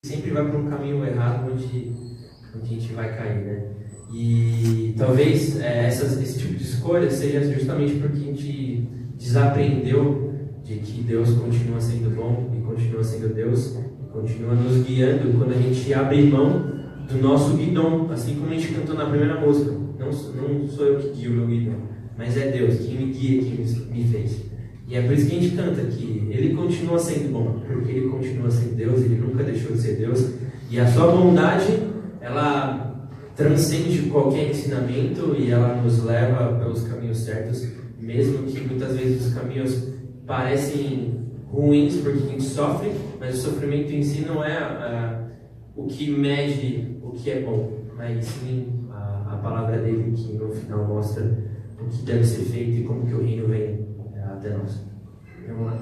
sempre vai para um caminho errado onde a gente vai cair, né? E talvez esse tipo de escolha seja justamente porque a gente desaprendeu de que Deus continua sendo bom e continua sendo Deus e continua nos guiando quando a gente abre mão do nosso guidão, assim como a gente cantou na primeira música. Não sou eu que guio o meu guidão, mas é Deus quem me guia, quem me fez. E é por isso que a gente canta que Ele continua sendo bom, porque Ele continua sendo Deus, Ele nunca deixou de ser Deus. E a sua bondade, ela transcende qualquer ensinamento e ela nos leva pelos caminhos certos, mesmo que muitas vezes os caminhos parecem ruins porque a gente sofre, mas o sofrimento em si não é o que mede o que é bom, mas sim a palavra dele que no final mostra o que deve ser feito e como que o reino vem até nós. Vamos lá.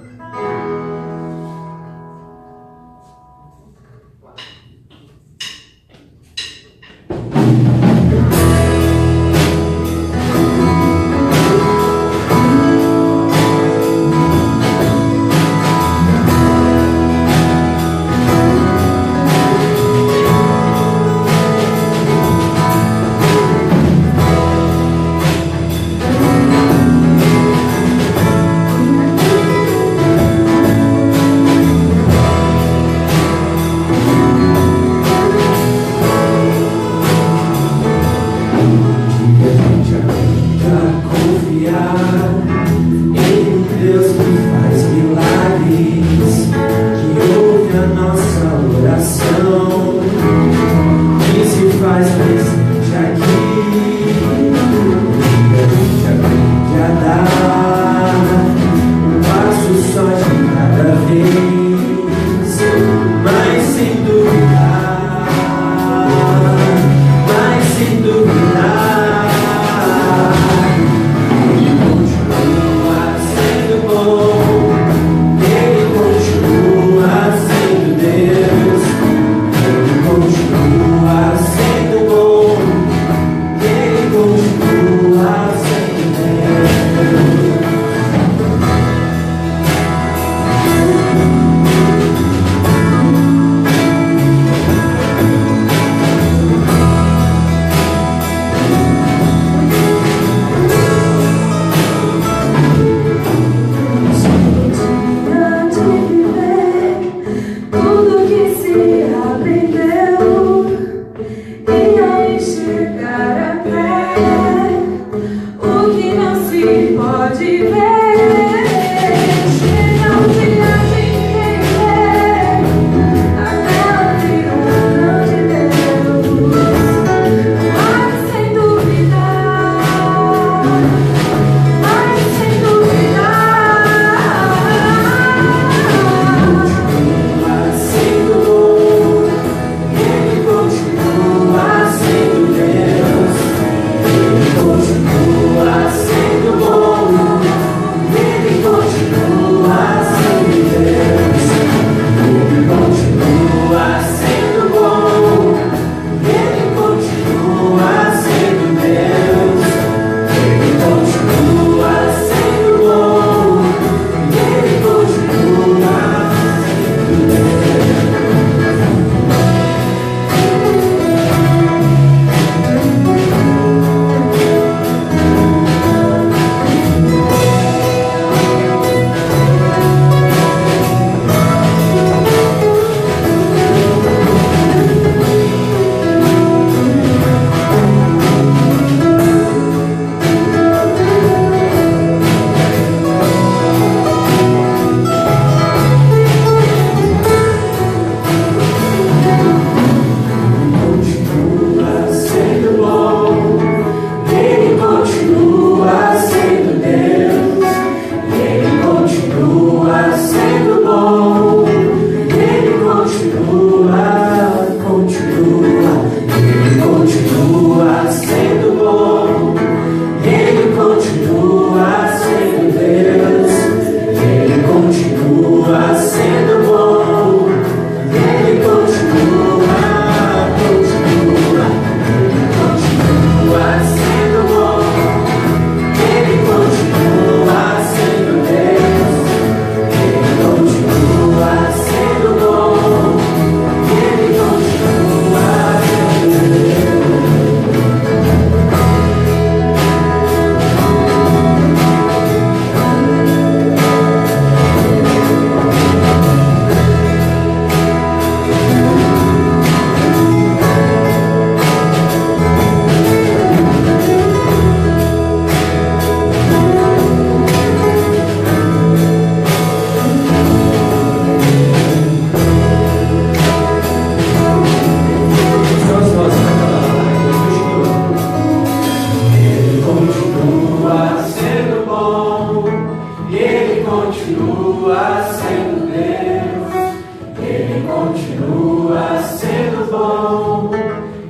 continua sendo bom,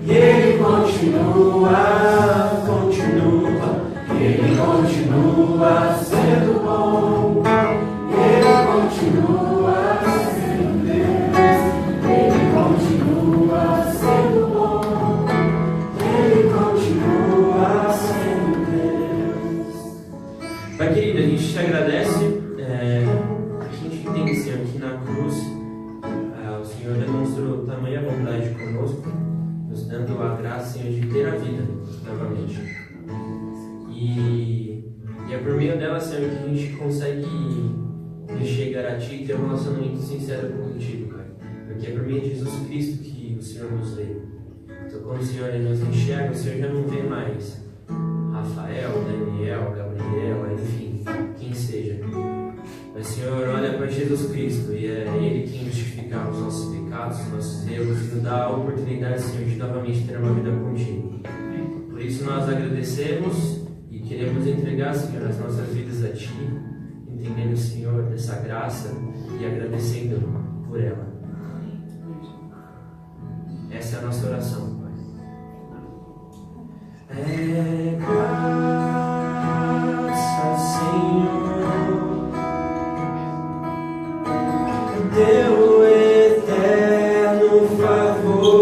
e Ele continua sendo bom, Ele continua sendo Deus, Ele continua sendo bom, Ele continua sendo Deus. Pai querido, a gente te agradece, a gente entende, Senhor, que na cruz o Senhor demonstrou tamanha bondade conosco, nos dando a graça, Senhor, de ter a vida novamente. E é por meio dela, Senhor, que a gente consegue chegar a Ti e ter um relacionamento sincero contigo, Pai. Porque é por meio de Jesus Cristo que o Senhor nos vê. Então, quando o Senhor nos enxerga, o Senhor já não vê mais Rafael, Daniel, Gabriela, enfim, quem seja. Mas o Senhor olha para Jesus Cristo e é Ele quem justifica os nossos pecados, os nossos erros e nos dá a oportunidade, Senhor, de novamente ter uma vida contigo. Por isso nós agradecemos e queremos entregar, Senhor, as nossas vidas a Ti, entendendo, Senhor, dessa graça e agradecendo por ela. Essa é a nossa oração, Pai. É graça, Senhor, Teu eterno favor.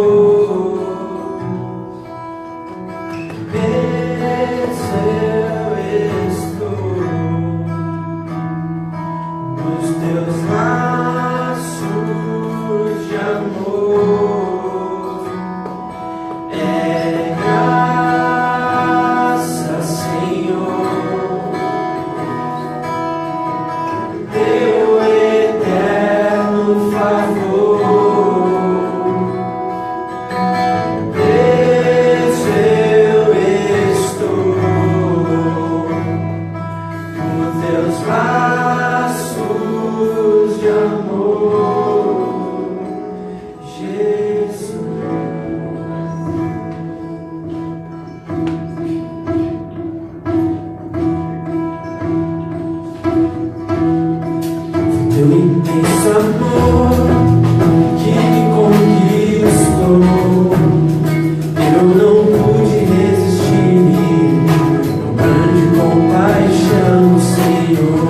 Teus laços de amor, é graça, Senhor, Teu eterno favor, preso eu estou, por Teus laços de amor, Jesus. Teu imenso amor que me conquistou, eu não pude resistir, tão grande compaixão, Senhor.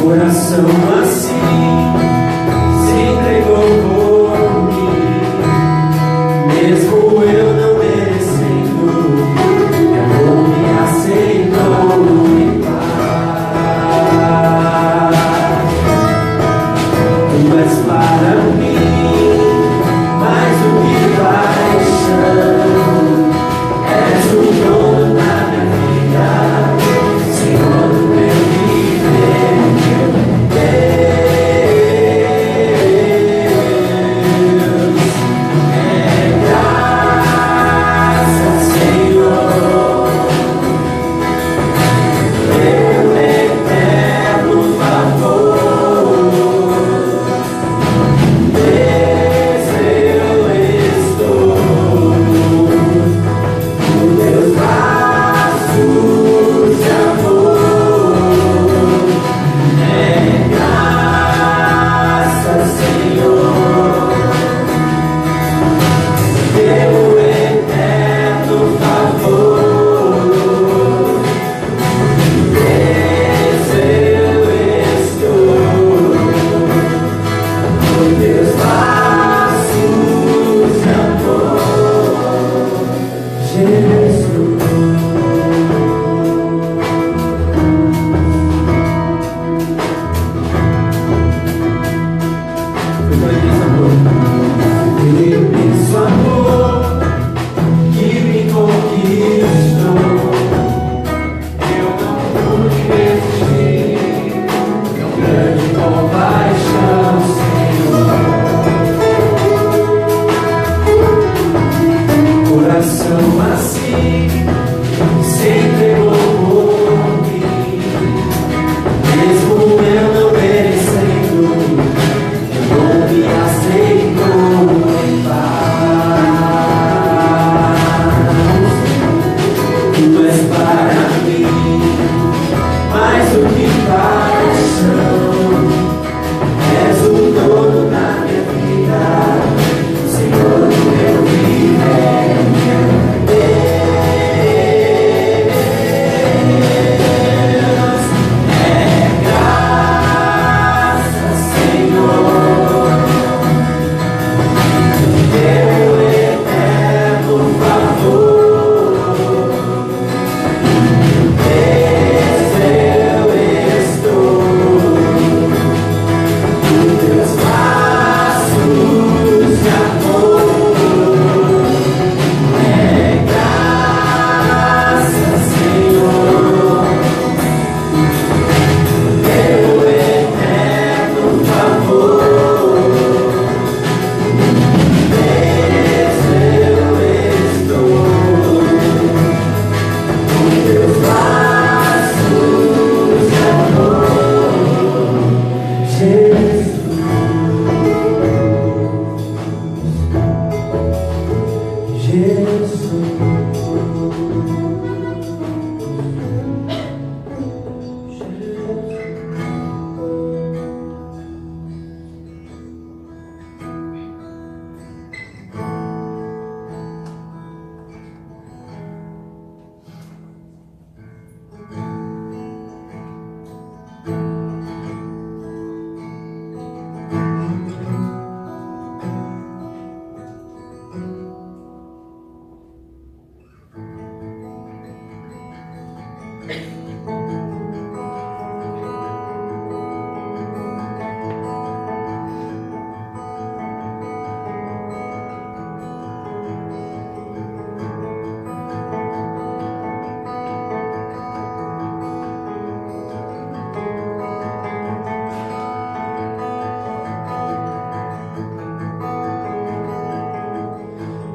Coração assim se entregou por mim, mesmo eu não merecendo, meu amor me aceitou em paz. Tu és para mim mais do que paixão, és o dono da minha vida, Senhor do meu viver.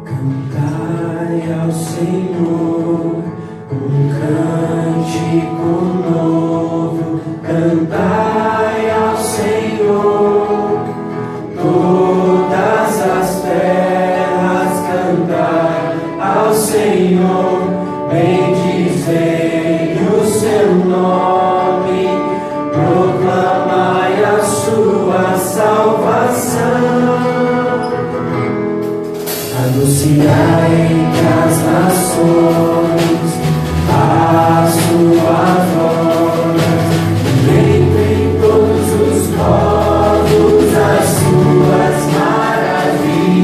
Cantai ao Senhor um cântico novo, cantai ao Senhor todas as terras, cantai ao Senhor, bendizei o seu nome, proclamai a sua salvação. Anunciai entre as nações a sua voz, entre todos os povos as suas maravilhas,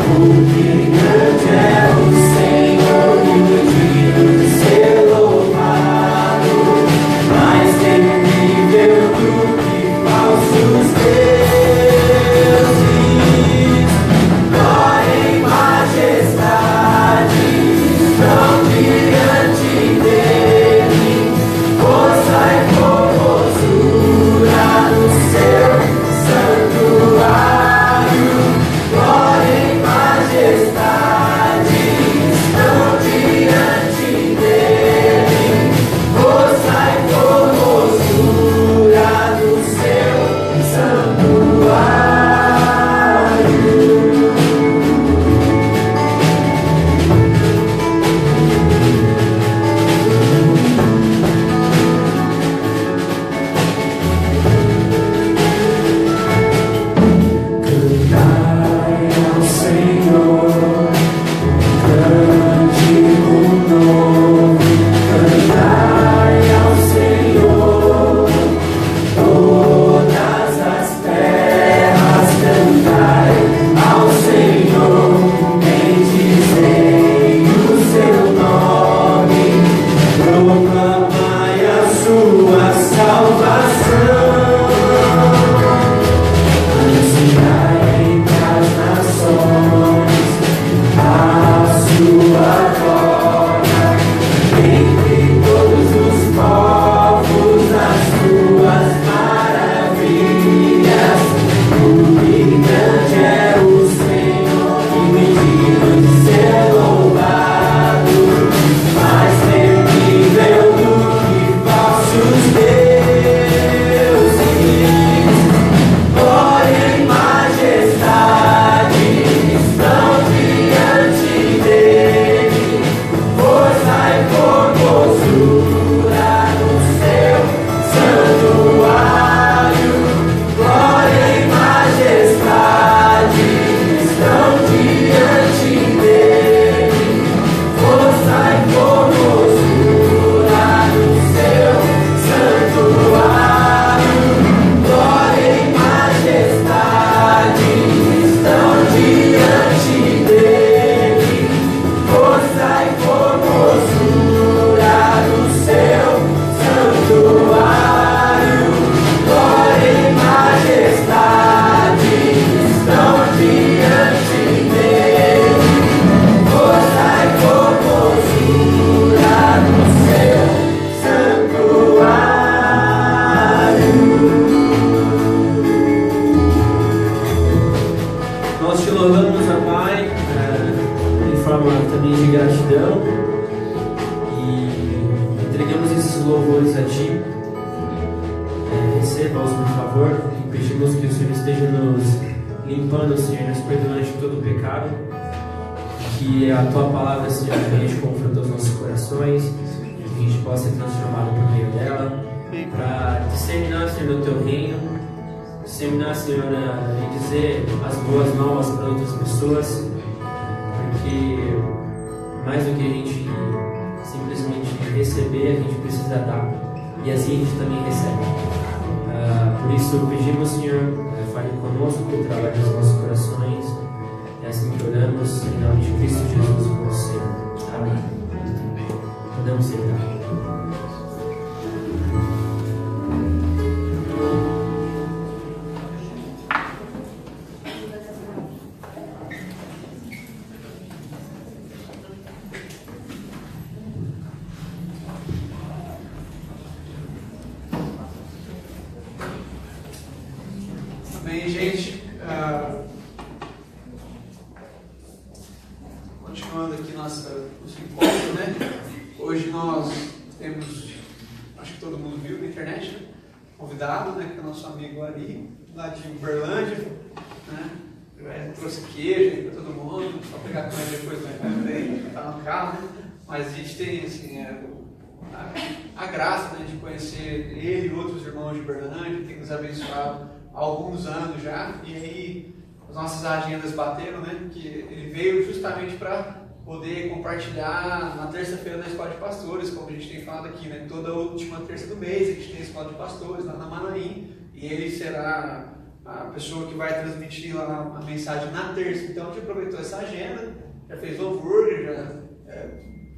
porque grande é o Senhor e digno de ser louvado, mais terrível do que falsos deuses. Glória e majestade, Senhor, e pedimos que o Senhor esteja nos limpando, Senhor, nos perdoando de todo o pecado, que a Tua palavra, Senhor, venha de confronto aos nossos corações, que a gente possa ser transformado por meio dela, para disseminar, Senhor, o Teu reino, disseminar, Senhor, e dizer as boas novas para outras pessoas, porque mais do que a gente simplesmente receber, a gente precisa dar, e assim a gente também recebe. Por isso pedimos, Senhor, fale conosco, trabalhe nos nossos corações, é assim que oramos, em nome de Cristo Jesus, com o Senhor. Amém. Podemos sentar. Bem, gente, continuando aqui nosso encontro, né? Hoje nós temos, acho que todo mundo viu na internet, né? Convidado, né? Que é o nosso amigo Ari, lá de Uberlândia, né? Trouxe queijo aí para todo mundo, só pegar com ele depois, né? Tá no carro, né? Mas a gente tem, assim, a graça, né, de conhecer ele e outros irmãos de Uberlândia, que tem nos abençoado há alguns anos já, e aí as nossas agendas bateram, né? Que ele veio justamente para poder compartilhar na terça-feira na Escola de Pastores, como a gente tem falado aqui, né? Toda última terça do mês a gente tem a Escola de Pastores lá na Manaim, e ele será a pessoa que vai transmitir lá a mensagem na terça. Então a gente aproveitou essa agenda, já fez louvor, já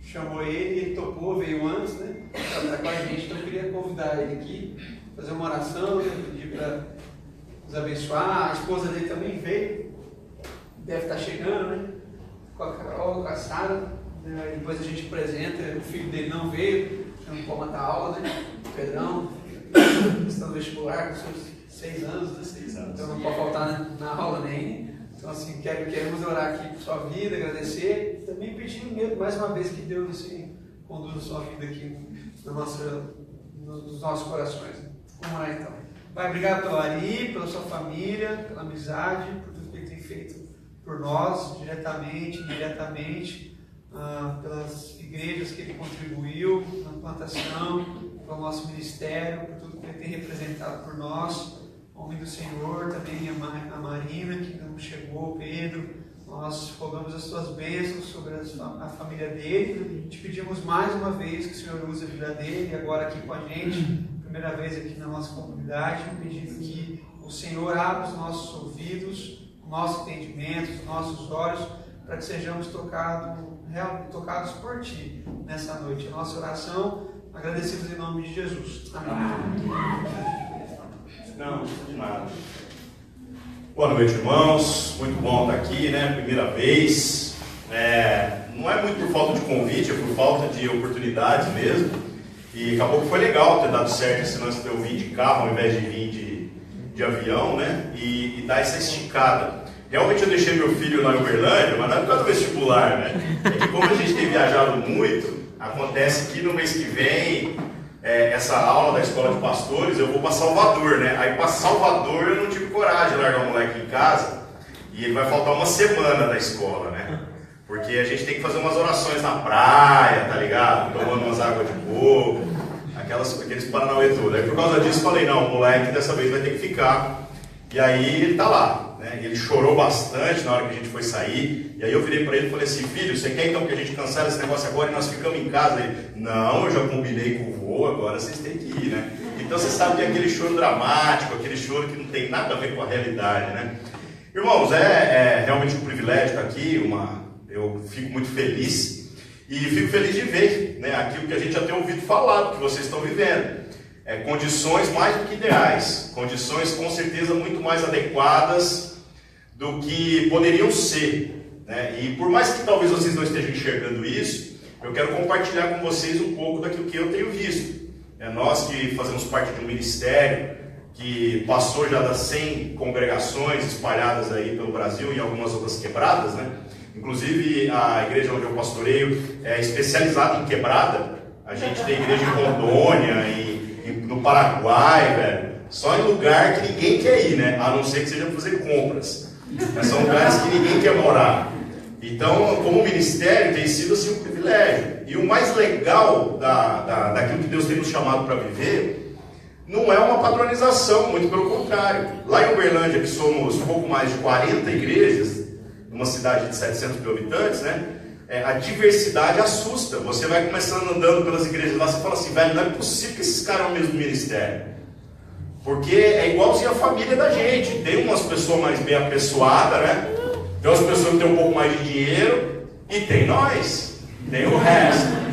chamou ele topou, veio antes, né? Para estar com a gente. Então eu queria convidar ele aqui, fazer uma oração, né? Pedir para nos abençoar. A esposa dele também veio, deve estar chegando, né? Com a Carol, com a Sara, né? Depois a gente apresenta. O filho dele não veio, não pode matar a aula, né? O Pedrão, está no vestibular com seus 6 anos, né? 6 anos. Então não pode faltar na aula nem. Então, assim, queremos orar aqui por sua vida, agradecer, também pedindo mais uma vez que Deus, assim, conduza a sua vida aqui nos nossos corações. Vamos lá, então. Pai, obrigado pelo Ari, pela sua família, pela amizade, por tudo que ele tem feito por nós, diretamente, indiretamente, pelas igrejas que ele contribuiu, na plantação, pelo nosso ministério, por tudo que ele tem representado por nós. Homem do Senhor, também a Marina, que não chegou, o Pedro. Nós rogamos as suas bênçãos sobre a família dele. Te pedimos mais uma vez que o Senhor use a vida dele, agora aqui com a gente, primeira vez aqui na nossa comunidade, pedindo que o Senhor abra os nossos ouvidos, o nosso entendimento, os nossos olhos, para que sejamos tocados por Ti nessa noite. A nossa oração, agradecidos em nome de Jesus. Amém. Não, de nada. Boa noite, irmãos. Muito bom estar aqui, né? Primeira vez. Não é muito por falta de convite, é por falta de oportunidades mesmo. E acabou que foi legal ter dado certo esse lance de eu vir de carro ao invés de vir de avião, né? E dar essa esticada. Realmente eu deixei meu filho na Uberlândia, mas não é por causa do vestibular, né? É que como a gente tem viajado muito, acontece que no mês que vem, essa aula da Escola de Pastores, eu vou para Salvador, né? Aí para Salvador eu não tive coragem de largar o moleque em casa, e ele vai faltar uma semana da escola, né? Porque a gente tem que fazer umas orações na praia, tá ligado? Tomando umas águas de coco, aqueles paranauê todos. Aí por causa disso eu falei, não, o moleque dessa vez vai ter que ficar. E aí ele tá lá, né? Ele chorou bastante na hora que a gente foi sair. E aí eu virei para ele e falei assim, filho, você quer então que a gente cancele esse negócio agora e nós ficamos em casa? Ele, não, eu já combinei com o vô, agora vocês têm que ir, né? Então você sabe que é aquele choro dramático, aquele choro que não tem nada a ver com a realidade, né? Irmãos, é realmente um privilégio estar aqui, eu fico muito feliz. E fico feliz de ver, né, aquilo que a gente já tem ouvido falar, do que vocês estão vivendo. Condições mais do que ideais, condições com certeza muito mais adequadas do que poderiam ser, né? E por mais que talvez vocês não estejam enxergando isso, eu quero compartilhar com vocês um pouco daquilo que eu tenho visto. Nós que fazemos parte de um ministério que passou já das 100 congregações espalhadas aí pelo Brasil e algumas outras quebradas, né? Inclusive a igreja onde eu pastoreio é especializada em quebrada. A gente tem igreja em Rondônia, no Paraguai, velho. Só em lugar que ninguém quer ir, né? A não ser que seja para fazer compras. Mas são lugares que ninguém quer morar. Então, como ministério, tem sido assim um privilégio. E o mais legal daquilo que Deus tem nos chamado para viver, não é uma padronização, muito pelo contrário. Lá em Uberlândia, que somos pouco mais de 40 igrejas, numa cidade de 700 mil habitantes, né? A diversidade assusta. Você vai começando andando pelas igrejas lá, você fala assim, velho, não é possível que esses caras são o mesmo ministério. Porque é igualzinho a família da gente. Tem umas pessoas mais bem apessoadas, né? Tem umas pessoas que têm um pouco mais de dinheiro. E tem nós. Tem o resto.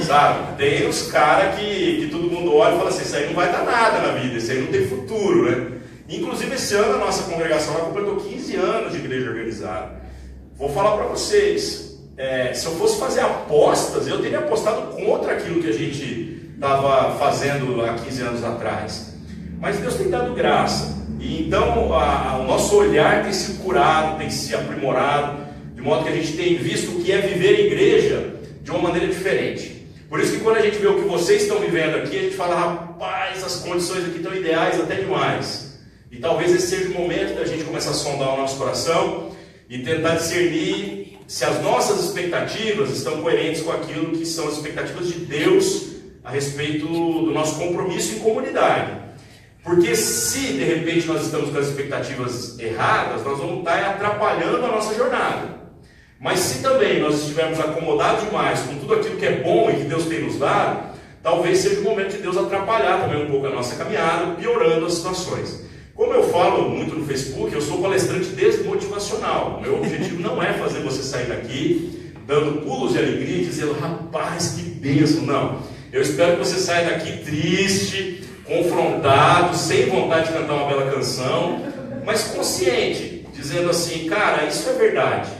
Sabe? Tem os caras que todo mundo olha e fala assim, isso aí não vai dar nada na vida, isso aí não tem futuro, né? Inclusive esse ano a nossa congregação completou 15 anos de igreja organizada. Vou falar para vocês, se eu fosse fazer apostas, eu teria apostado contra aquilo que a gente estava fazendo há 15 anos atrás. Mas Deus tem dado graça. E então o nosso olhar tem se curado, tem se aprimorado, de modo que a gente tem visto o que é viver igreja de uma maneira diferente. Por isso que quando a gente vê o que vocês estão vivendo aqui, a gente fala, rapaz, as condições aqui estão ideais até demais. E talvez esse seja o momento da gente começar a sondar o nosso coração e tentar discernir se as nossas expectativas estão coerentes com aquilo que são as expectativas de Deus a respeito do nosso compromisso em comunidade. Porque se de repente nós estamos com as expectativas erradas, nós vamos estar atrapalhando a nossa jornada. Mas se também nós estivermos acomodados demais com tudo aquilo que é bom e que Deus tem nos dado, talvez seja o momento de Deus atrapalhar também um pouco a nossa caminhada, piorando as situações. Como eu falo muito no Facebook, eu sou palestrante desmotivacional. Meu objetivo não é fazer você sair daqui dando pulos de alegria e dizendo, rapaz, que bênção. Não. Eu espero que você saia daqui triste, confrontado, sem vontade de cantar uma bela canção, mas consciente, dizendo assim, cara, isso é verdade.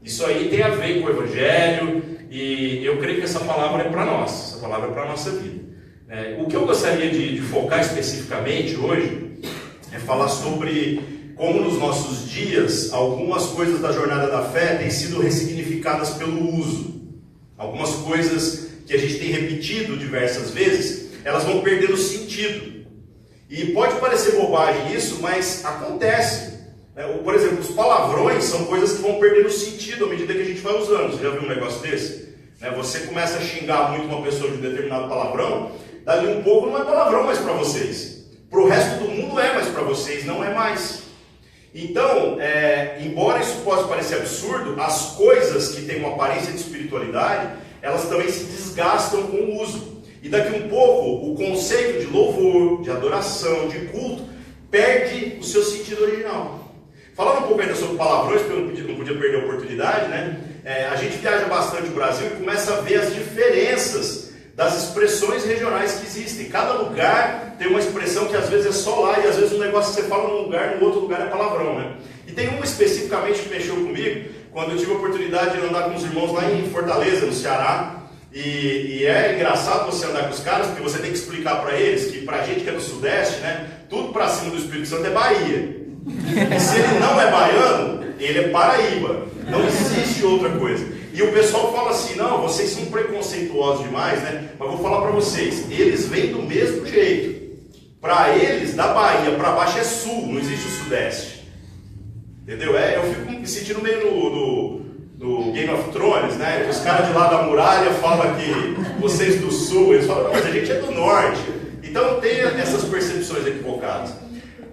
Isso aí tem a ver com o Evangelho e eu creio que essa palavra é para nós, essa palavra é para a nossa vida. O que eu gostaria de focar especificamente hoje é falar sobre como nos nossos dias algumas coisas da jornada da fé têm sido ressignificadas pelo uso. Algumas coisas que a gente tem repetido diversas vezes, elas vão perdendo sentido. E pode parecer bobagem isso, mas acontece. Por exemplo, os palavrões são coisas que vão perdendo sentido à medida que a gente vai usando. Você já viu um negócio desse? Você começa a xingar muito uma pessoa de um determinado palavrão, dali um pouco não é palavrão mais para vocês. Para o resto do mundo é, mas para vocês não é mais. Então, embora isso possa parecer absurdo, as coisas que têm uma aparência de espiritualidade, elas também se desgastam com o uso. E daqui um pouco, o conceito de louvor, de adoração, de culto, perde o seu sentido original. Falando um pouco ainda sobre palavrões, porque eu não podia perder a oportunidade, né? A gente viaja bastante no Brasil e começa a ver as diferenças das expressões regionais que existem. Cada lugar tem uma expressão que às vezes é só lá e às vezes um negócio que você fala num lugar, no outro lugar é palavrão, né? E tem uma especificamente que mexeu comigo quando eu tive a oportunidade de andar com os irmãos lá em Fortaleza, no Ceará. E é engraçado você andar com os caras, porque você tem que explicar para eles que pra gente que é do Sudeste, né, tudo pra cima do Espírito Santo é Bahia. E se ele não é baiano, ele é Paraíba. Não existe outra coisa. E o pessoal fala assim, não, vocês são preconceituosos demais, né? Mas vou falar para vocês, eles vêm do mesmo jeito. Para eles, da Bahia para baixo é sul, não existe o Sudeste. Entendeu? Eu fico me sentindo meio no Game of Thrones, né? Os caras de lá da muralha falam que vocês do sul, eles falam, não, mas a gente é do norte. Então tem essas percepções equivocadas.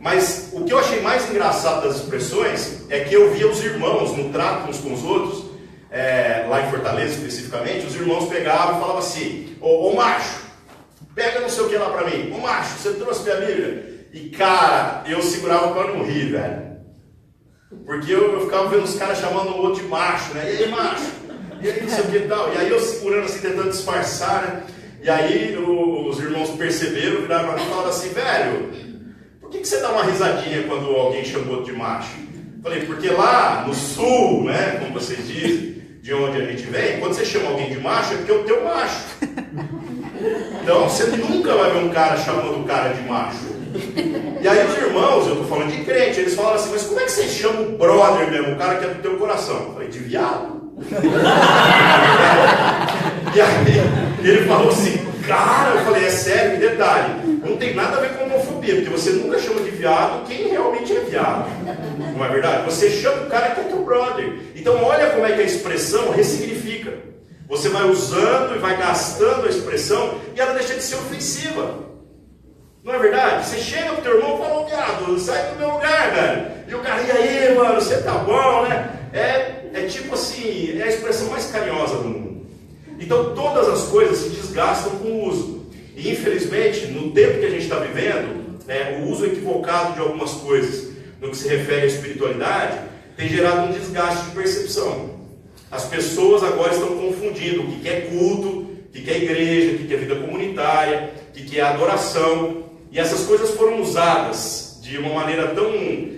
Mas o que eu achei mais engraçado das expressões é que eu via os irmãos no trato uns com os outros, lá em Fortaleza especificamente, os irmãos pegavam e falavam assim, ô macho, pega não sei o que lá pra mim, ô macho, você trouxe minha Bíblia? E cara, eu segurava pra não rir, velho. Porque eu ficava vendo os caras chamando o outro de macho, né? E aí, macho? E aí, não sei o que e tal. E aí eu segurando assim, tentando disfarçar, né? E aí os irmãos perceberam, viraram pra mim e falaram assim, velho, por que você dá uma risadinha quando alguém chama outro de macho? Falei, porque lá no sul, né, como vocês dizem, de onde a gente vem, quando você chama alguém de macho, é porque é o teu macho. Então você nunca vai ver um cara chamando o cara de macho. E aí os irmãos, eu tô falando de crente, eles falaram assim, mas como é que você chama o brother mesmo, o cara que é do teu coração? Eu falei, de viado. E aí ele falou assim, cara, eu falei, é sério, detalhe, não tem nada a ver com homofobia. xenofobia, porque você nunca chama de viado quem realmente é viado. Não é verdade? Você chama o cara que é teu brother. Então olha como é que a expressão ressignifica. Você vai usando e vai gastando a expressão e ela deixa de ser ofensiva. Não é verdade? Você chega pro teu irmão e fala, ô viado, sai do meu lugar, velho. E o cara, e aí, mano, você tá bom, né? É tipo assim, é a expressão mais carinhosa do mundo. Então todas as coisas se desgastam com o uso. E infelizmente, no tempo que a gente está vivendo, o uso equivocado de algumas coisas no que se refere à espiritualidade tem gerado um desgaste de percepção. As pessoas agora estão confundindo o que é culto, o que é igreja, o que é vida comunitária, o que é adoração. E essas coisas foram usadas de uma maneira tão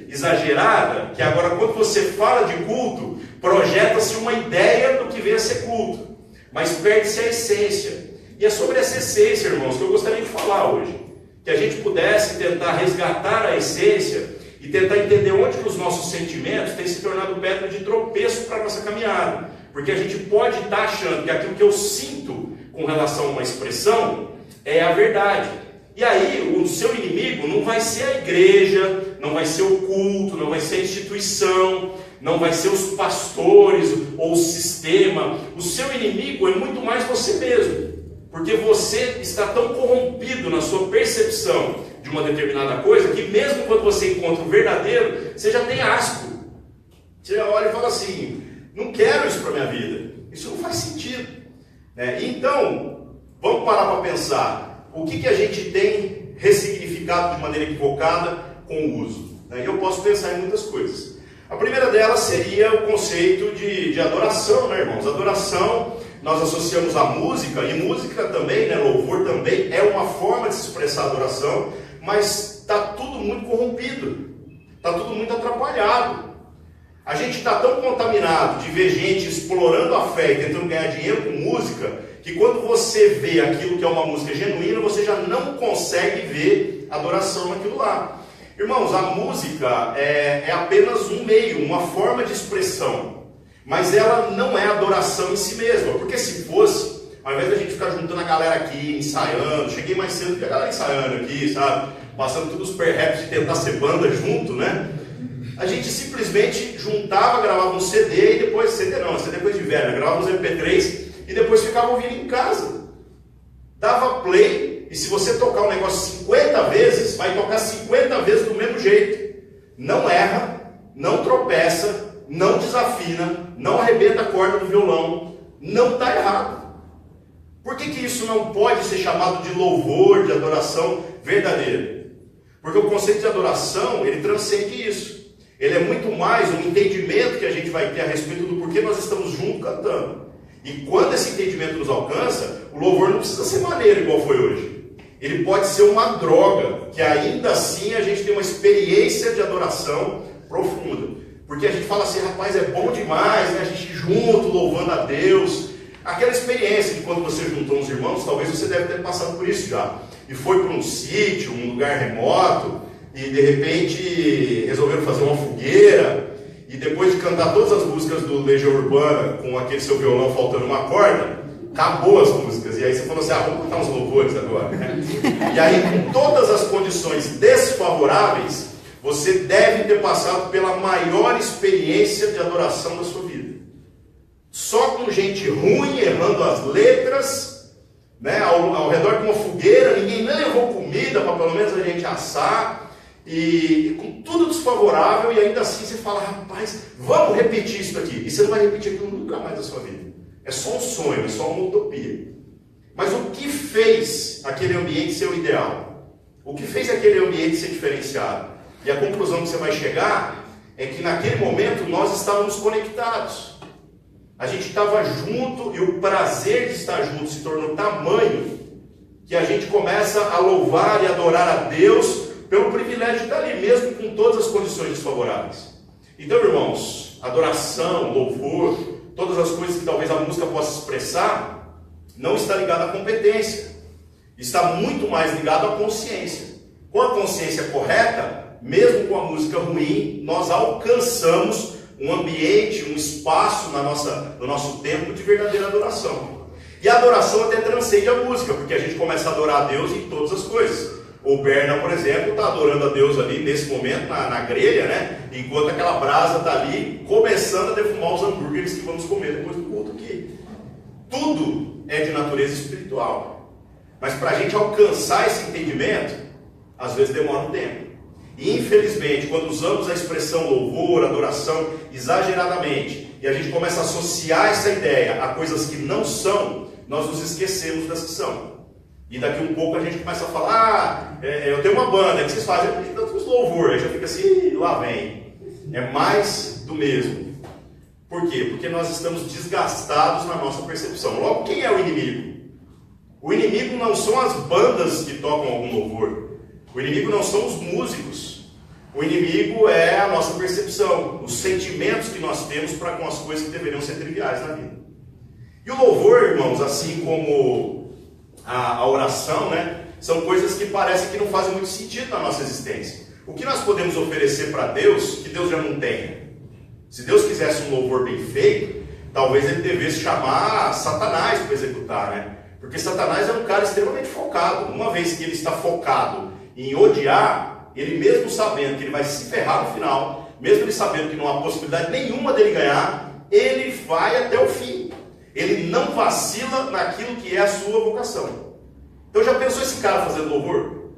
exagerada que agora quando você fala de culto, projeta-se uma ideia do que vem a ser culto, mas perde-se a essência. E é sobre essa essência, irmãos, que eu gostaria de falar hoje. Que a gente pudesse tentar resgatar a essência e tentar entender onde que os nossos sentimentos têm se tornado pedra de tropeço para a nossa caminhada. Porque a gente pode estar achando que aquilo que eu sinto com relação a uma expressão é a verdade. E aí o seu inimigo não vai ser a igreja, não vai ser o culto, não vai ser a instituição, não vai ser os pastores ou o sistema. O seu inimigo é muito mais você mesmo. Porque você está tão corrompido na sua percepção de uma determinada coisa, que mesmo quando você encontra o verdadeiro, você já tem asco. Você já olha e fala assim, não quero isso para a minha vida. Isso não faz sentido. Então, vamos parar para pensar. O que a gente tem ressignificado de maneira equivocada com o uso? E eu posso pensar em muitas coisas. A primeira delas seria o conceito de adoração, né, irmãos? Adoração... Nós associamos a música, e música também, né, louvor também, é uma forma de se expressar adoração, mas está tudo muito corrompido, está tudo muito atrapalhado. A gente está tão contaminado de ver gente explorando a fé e tentando ganhar dinheiro com música, que quando você vê aquilo que é uma música genuína, você já não consegue ver adoração naquilo lá. Irmãos, a música é apenas um meio, uma forma de expressão. Mas ela não é adoração em si mesma, porque se fosse, ao invés da gente ficar juntando a galera aqui, ensaiando, cheguei mais cedo que a galera ensaiando aqui, sabe? Passando todos os perreps de tentar ser banda junto, né? A gente simplesmente juntava, gravava um CD e depois, CD depois de velho, gravava uns MP3 e depois ficava ouvindo em casa. Dava play e se você tocar um negócio 50 vezes, vai tocar 50 vezes do mesmo jeito. Não erra, não tropeça, não desafina, não arrebenta a corda do violão, não está errado. Por que isso não pode ser chamado de louvor, de adoração verdadeira? Porque o conceito de adoração, ele transcende isso. Ele é muito mais um entendimento que a gente vai ter a respeito do porquê nós estamos juntos cantando. E quando esse entendimento nos alcança, o louvor não precisa ser maneiro igual foi hoje. Ele pode ser uma droga, que ainda assim a gente tem uma experiência de adoração profunda. Porque a gente fala assim, rapaz, é bom demais, né? A gente junto, louvando a Deus. Aquela experiência de quando você juntou uns irmãos, talvez você deve ter passado por isso já. E foi para um sítio, um lugar remoto, e de repente resolveram fazer uma fogueira, e depois de cantar todas as músicas do Legião Urbana, com aquele seu violão faltando uma corda, acabou as músicas. E aí você falou assim, vamos cantar uns louvores agora. E aí, com todas as condições desfavoráveis, você deve ter passado pela maior experiência de adoração da sua vida. Só com gente ruim, errando as letras, né, ao redor de uma fogueira, ninguém nem levou comida para pelo menos a gente assar, e com tudo desfavorável, e ainda assim você fala, rapaz, vamos repetir isso aqui. E você não vai repetir aquilo nunca mais na sua vida. É só um sonho, é só uma utopia. Mas o que fez aquele ambiente ser o ideal? O que fez aquele ambiente ser diferenciado? E a conclusão que você vai chegar é que naquele momento nós estávamos conectados. A gente estava junto e o prazer de estar junto se tornou tamanho que a gente começa a louvar e adorar a Deus pelo privilégio de estar ali, mesmo com todas as condições desfavoráveis. Então, irmãos, adoração, louvor, todas as coisas que talvez a música possa expressar, não está ligado à competência. Está muito mais ligado à consciência. Com a consciência correta, mesmo com a música ruim, nós alcançamos um ambiente, um espaço no nosso tempo de verdadeira adoração. E a adoração até transcende a música, porque a gente começa a adorar a Deus em todas as coisas. O Berna, por exemplo, está adorando a Deus ali nesse momento, na grelha, né? Enquanto aquela brasa está ali, começando a defumar os hambúrgueres que vamos comer depois do culto aqui. Tudo é de natureza espiritual. Mas para a gente alcançar esse entendimento, às vezes demora um tempo. E infelizmente, quando usamos a expressão louvor, adoração, exageradamente, e a gente começa a associar essa ideia a coisas que não são, nós nos esquecemos das que são. E daqui um pouco a gente começa a falar, eu tenho uma banda, o que vocês fazem? A gente dá uns louvor, aí já fica assim, lá vem. É mais do mesmo. Por quê? Porque nós estamos desgastados na nossa percepção. Logo, quem é o inimigo? O inimigo não são as bandas que tocam algum louvor. O inimigo não são os músicos. O inimigo é a nossa percepção, os sentimentos que nós temos para com as coisas que deveriam ser triviais na vida. E o louvor, irmãos, assim como a oração, né, são coisas que parecem que não fazem muito sentido na nossa existência. O que nós podemos oferecer para Deus que Deus já não tenha? Se Deus quisesse um louvor bem feito, talvez ele devesse chamar Satanás para executar, né? Porque Satanás é um cara extremamente focado. Uma vez que ele está focado em odiar, ele mesmo sabendo que ele vai se ferrar no final, mesmo ele sabendo que não há possibilidade nenhuma dele ganhar, ele vai até o fim. Ele não vacila naquilo que é a sua vocação. Então já pensou esse cara fazendo louvor?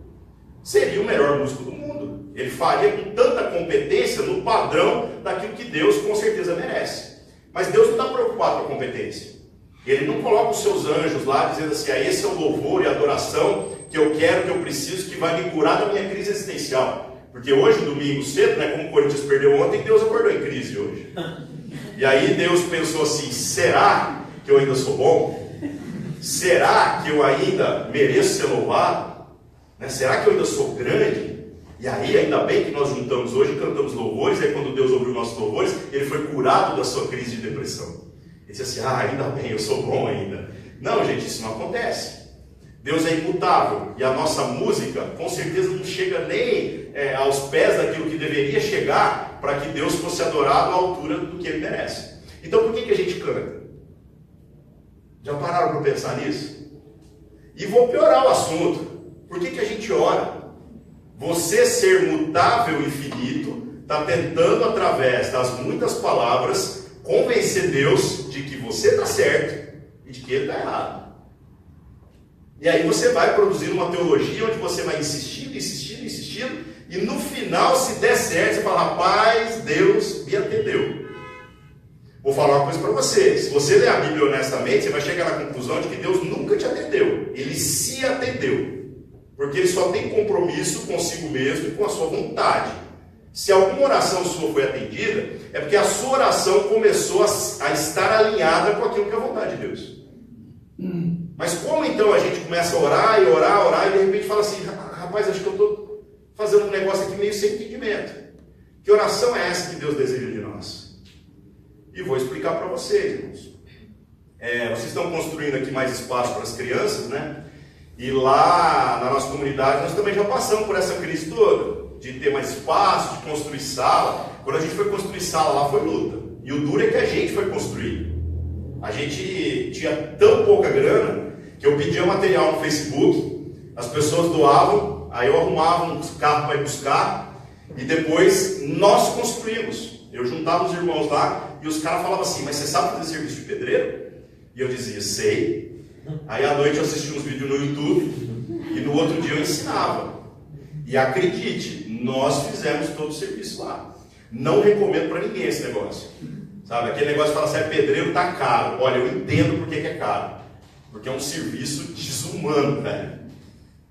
Seria o melhor músico do mundo. Ele faria com tanta competência no padrão daquilo que Deus com certeza merece. Mas Deus não está preocupado com a competência. Ele não coloca os seus anjos lá dizendo assim, esse é o louvor e a adoração que eu quero, que eu preciso, que vai me curar da minha crise existencial. Porque hoje, domingo cedo, né, como o Corinthians perdeu ontem, Deus acordou em crise hoje. E aí Deus pensou assim, será que eu ainda sou bom? Será que eu ainda mereço ser louvado? Né? Será que eu ainda sou grande? E aí, ainda bem que nós juntamos hoje e cantamos louvores, e aí quando Deus ouviu nossos louvores, ele foi curado da sua crise de depressão. Ele disse assim, ainda bem, eu sou bom ainda. Não, gente, isso não acontece. Deus é imutável, e a nossa música, com certeza, não chega nem aos pés daquilo que deveria chegar, para que Deus fosse adorado à altura do que ele merece. Então, por que a gente canta? Já pararam para pensar nisso? E vou piorar o assunto. Por que a gente ora? Você ser mutável e finito, está tentando, através das muitas palavras, convencer Deus de que você está certo e de que ele está errado. E aí você vai produzir uma teologia onde você vai insistindo, insistindo, insistindo, e no final, se der certo, você fala, rapaz, Deus me atendeu. Vou falar uma coisa para você, se você ler a Bíblia honestamente, você vai chegar na conclusão de que Deus nunca te atendeu, ele se atendeu, porque ele só tem compromisso consigo mesmo e com a sua vontade. Se alguma oração sua foi atendida, é porque a sua oração começou a estar alinhada com aquilo que é a vontade de Deus. Mas como então a gente começa a orar e orar, orar, e de repente fala assim, rapaz, acho que eu estou fazendo um negócio aqui meio sem entendimento. Que oração é essa que Deus deseja de nós? E vou explicar para vocês, irmãos. Vocês estão construindo aqui mais espaço para as crianças, né? E lá na nossa comunidade nós também já passamos por essa crise toda, de ter mais espaço, de construir sala. Quando a gente foi construir sala lá foi luta. E o duro é que a gente foi construir. A gente tinha tão pouca grana que eu pedia material no Facebook, as pessoas doavam, aí eu arrumava um carro para ir buscar e depois nós construímos. Eu juntava os irmãos lá e os caras falavam assim, mas você sabe fazer serviço de pedreiro? E eu dizia, sei. Aí à noite eu assistia uns vídeos no YouTube e no outro dia eu ensinava. E acredite, nós fizemos todo o serviço lá. Não recomendo para ninguém esse negócio. Sabe, aquele negócio de falar assim, pedreiro tá caro. Olha, eu entendo por que é caro. Porque é um serviço desumano, velho.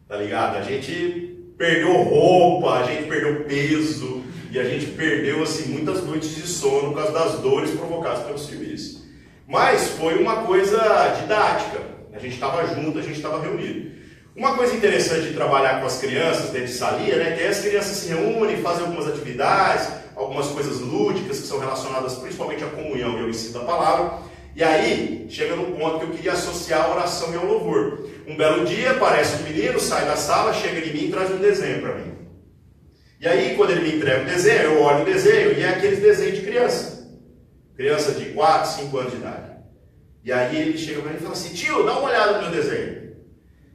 Tá ligado? A gente perdeu roupa, a gente perdeu peso, e a gente perdeu, assim, muitas noites de sono por causa das dores provocadas pelo serviço. Mas foi uma coisa didática. A gente estava junto, a gente estava reunido. Uma coisa interessante de trabalhar com as crianças dentro de salia, né, que aí as crianças se reúnem, fazem algumas atividades, algumas coisas lúdicas que são relacionadas principalmente à comunhão e ao ensino da palavra. E aí, chega num ponto que eu queria associar a oração e ao louvor. Um belo dia, aparece um menino, sai da sala, chega em mim e traz um desenho para mim. E aí, quando ele me entrega o desenho, eu olho o desenho e é aqueles desenhos de criança. Criança de 4, 5 anos de idade. E aí ele chega para mim e fala assim, tio, dá uma olhada no meu desenho.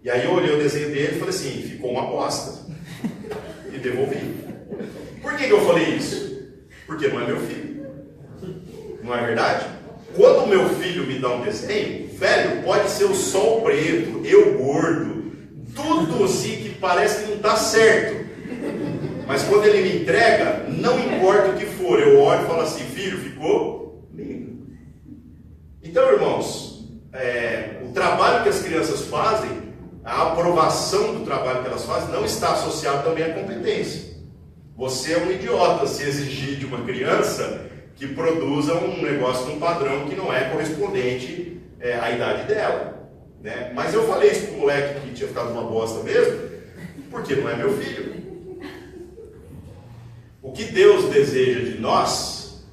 E aí eu olhei o desenho dele e falei assim, ficou uma bosta. E devolvi. Por que eu falei isso? Porque não é meu filho. Não é verdade? Quando o meu filho me dá um desenho, velho, pode ser o sol preto, eu gordo, tudo assim que parece que não está certo. Mas quando ele me entrega, não importa o que for, eu olho e falo assim, filho, ficou lindo. Então, irmãos, o trabalho que as crianças fazem, a aprovação do trabalho que elas fazem, não está associado também à competência. Você é um idiota se exigir de uma criança que produza um negócio num padrão que não é correspondente à idade dela, né? Mas eu falei isso para o moleque que tinha ficado uma bosta mesmo, porque não é meu filho. O que Deus deseja de nós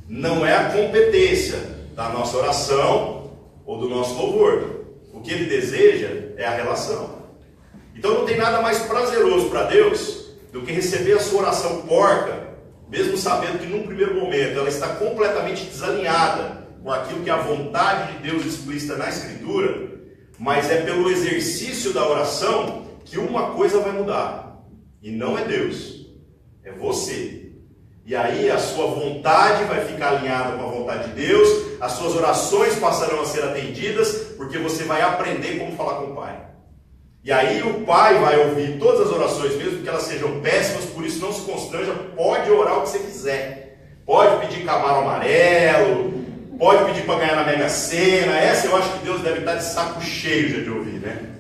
não é a competência da nossa oração ou do nosso louvor. O que Ele deseja é a relação. Então não tem nada mais prazeroso para Deus do que receber a sua oração porca, mesmo sabendo que num primeiro momento ela está completamente desalinhada com aquilo que é a vontade de Deus explícita na Escritura, mas é pelo exercício da oração que uma coisa vai mudar. E não é Deus, é você. E aí a sua vontade vai ficar alinhada com a vontade de Deus, as suas orações passarão a ser atendidas, porque você vai aprender como falar com o Pai. E aí o Pai vai ouvir todas as orações, mesmo que elas sejam péssimas, por isso não se constranja, pode orar o que você quiser. Pode pedir camaro amarelo, pode pedir para ganhar na Mega Sena, essa eu acho que Deus deve estar de saco cheio já de ouvir, né?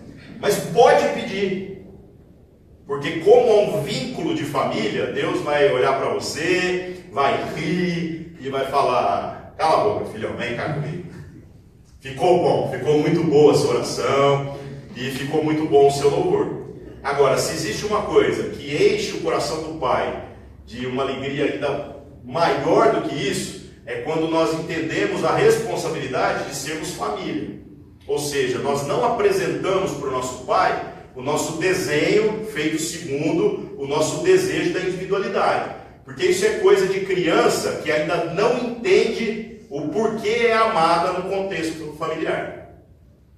Mas pode pedir, porque como há um vínculo de família, Deus vai olhar para você, vai rir e vai falar, cala a boca filhão, vem cá comigo. Ficou bom, ficou muito boa a sua oração, e ficou muito bom o seu louvor. Agora, se existe uma coisa que enche o coração do Pai de uma alegria ainda maior do que isso, é quando nós entendemos a responsabilidade de sermos família. Ou seja, nós não apresentamos para o nosso Pai o nosso desenho feito segundo o nosso desejo da individualidade. Porque isso é coisa de criança que ainda não entende o porquê é amada no contexto familiar.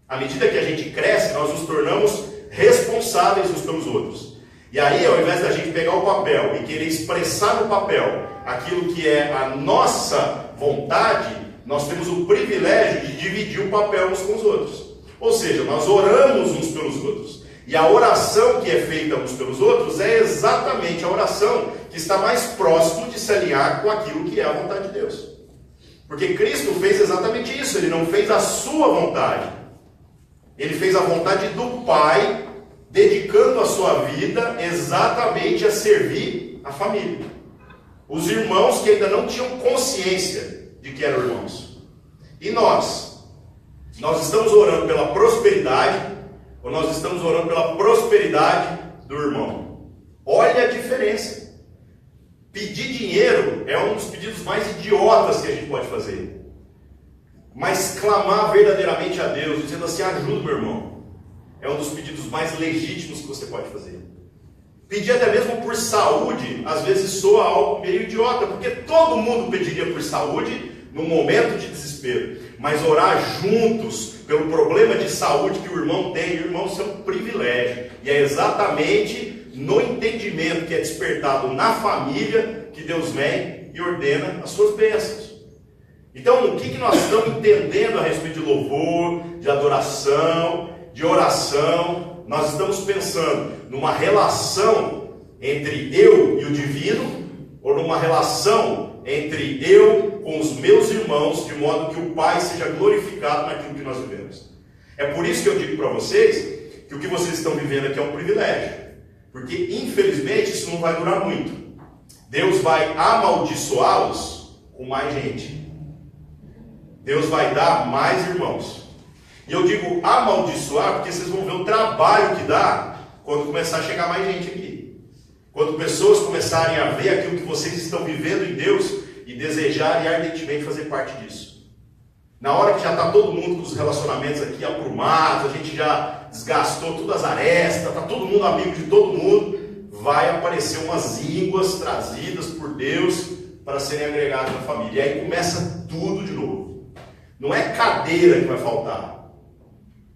À medida que a gente cresce, nós nos tornamos responsáveis uns pelos outros. E aí, ao invés da gente pegar o papel e querer expressar no papel aquilo que é a nossa vontade, nós temos o privilégio de dividir o papel uns com os outros. Ou seja, nós oramos uns pelos outros. E a oração que é feita uns pelos outros é exatamente a oração que está mais próximo de se alinhar com aquilo que é a vontade de Deus. Porque Cristo fez exatamente isso, Ele não fez a sua vontade. Ele fez a vontade do Pai, dedicando a sua vida exatamente a servir a família. Os irmãos que ainda não tinham consciência de que eram irmãos. E nós? Nós estamos orando pela prosperidade ou nós estamos orando pela prosperidade do irmão? Olha a diferença. Pedir dinheiro é um dos pedidos mais idiotas que a gente pode fazer. Mas clamar verdadeiramente a Deus, dizendo assim, ajuda meu irmão, é um dos pedidos mais legítimos que você pode fazer. Pedir até mesmo por saúde, às vezes soa algo meio idiota, porque todo mundo pediria por saúde no momento de desespero. Mas orar juntos pelo problema de saúde que o irmão tem, irmãos, é um privilégio. E é exatamente no entendimento que é despertado na família que Deus vem e ordena as suas bênçãos. Então, o que nós estamos entendendo a respeito de louvor, de adoração, de oração? Nós estamos pensando numa relação entre eu e o divino, ou numa relação entre eu com os meus irmãos, de modo que o Pai seja glorificado naquilo que nós vivemos. É por isso que eu digo para vocês que o que vocês estão vivendo aqui é um privilégio, porque infelizmente isso não vai durar muito. Deus vai amaldiçoá-los com mais gente. Deus vai dar mais irmãos. E eu digo amaldiçoar porque vocês vão ver o trabalho que dá quando começar a chegar mais gente aqui. Quando pessoas começarem a ver aquilo que vocês estão vivendo em Deus e desejarem ardentemente fazer parte disso. Na hora que já está todo mundo com os relacionamentos aqui aprumados, a gente já desgastou todas as arestas, está todo mundo amigo de todo mundo, vai aparecer umas ínguas trazidas por Deus para serem agregadas na família. E aí começa tudo de novo. Não é cadeira que vai faltar.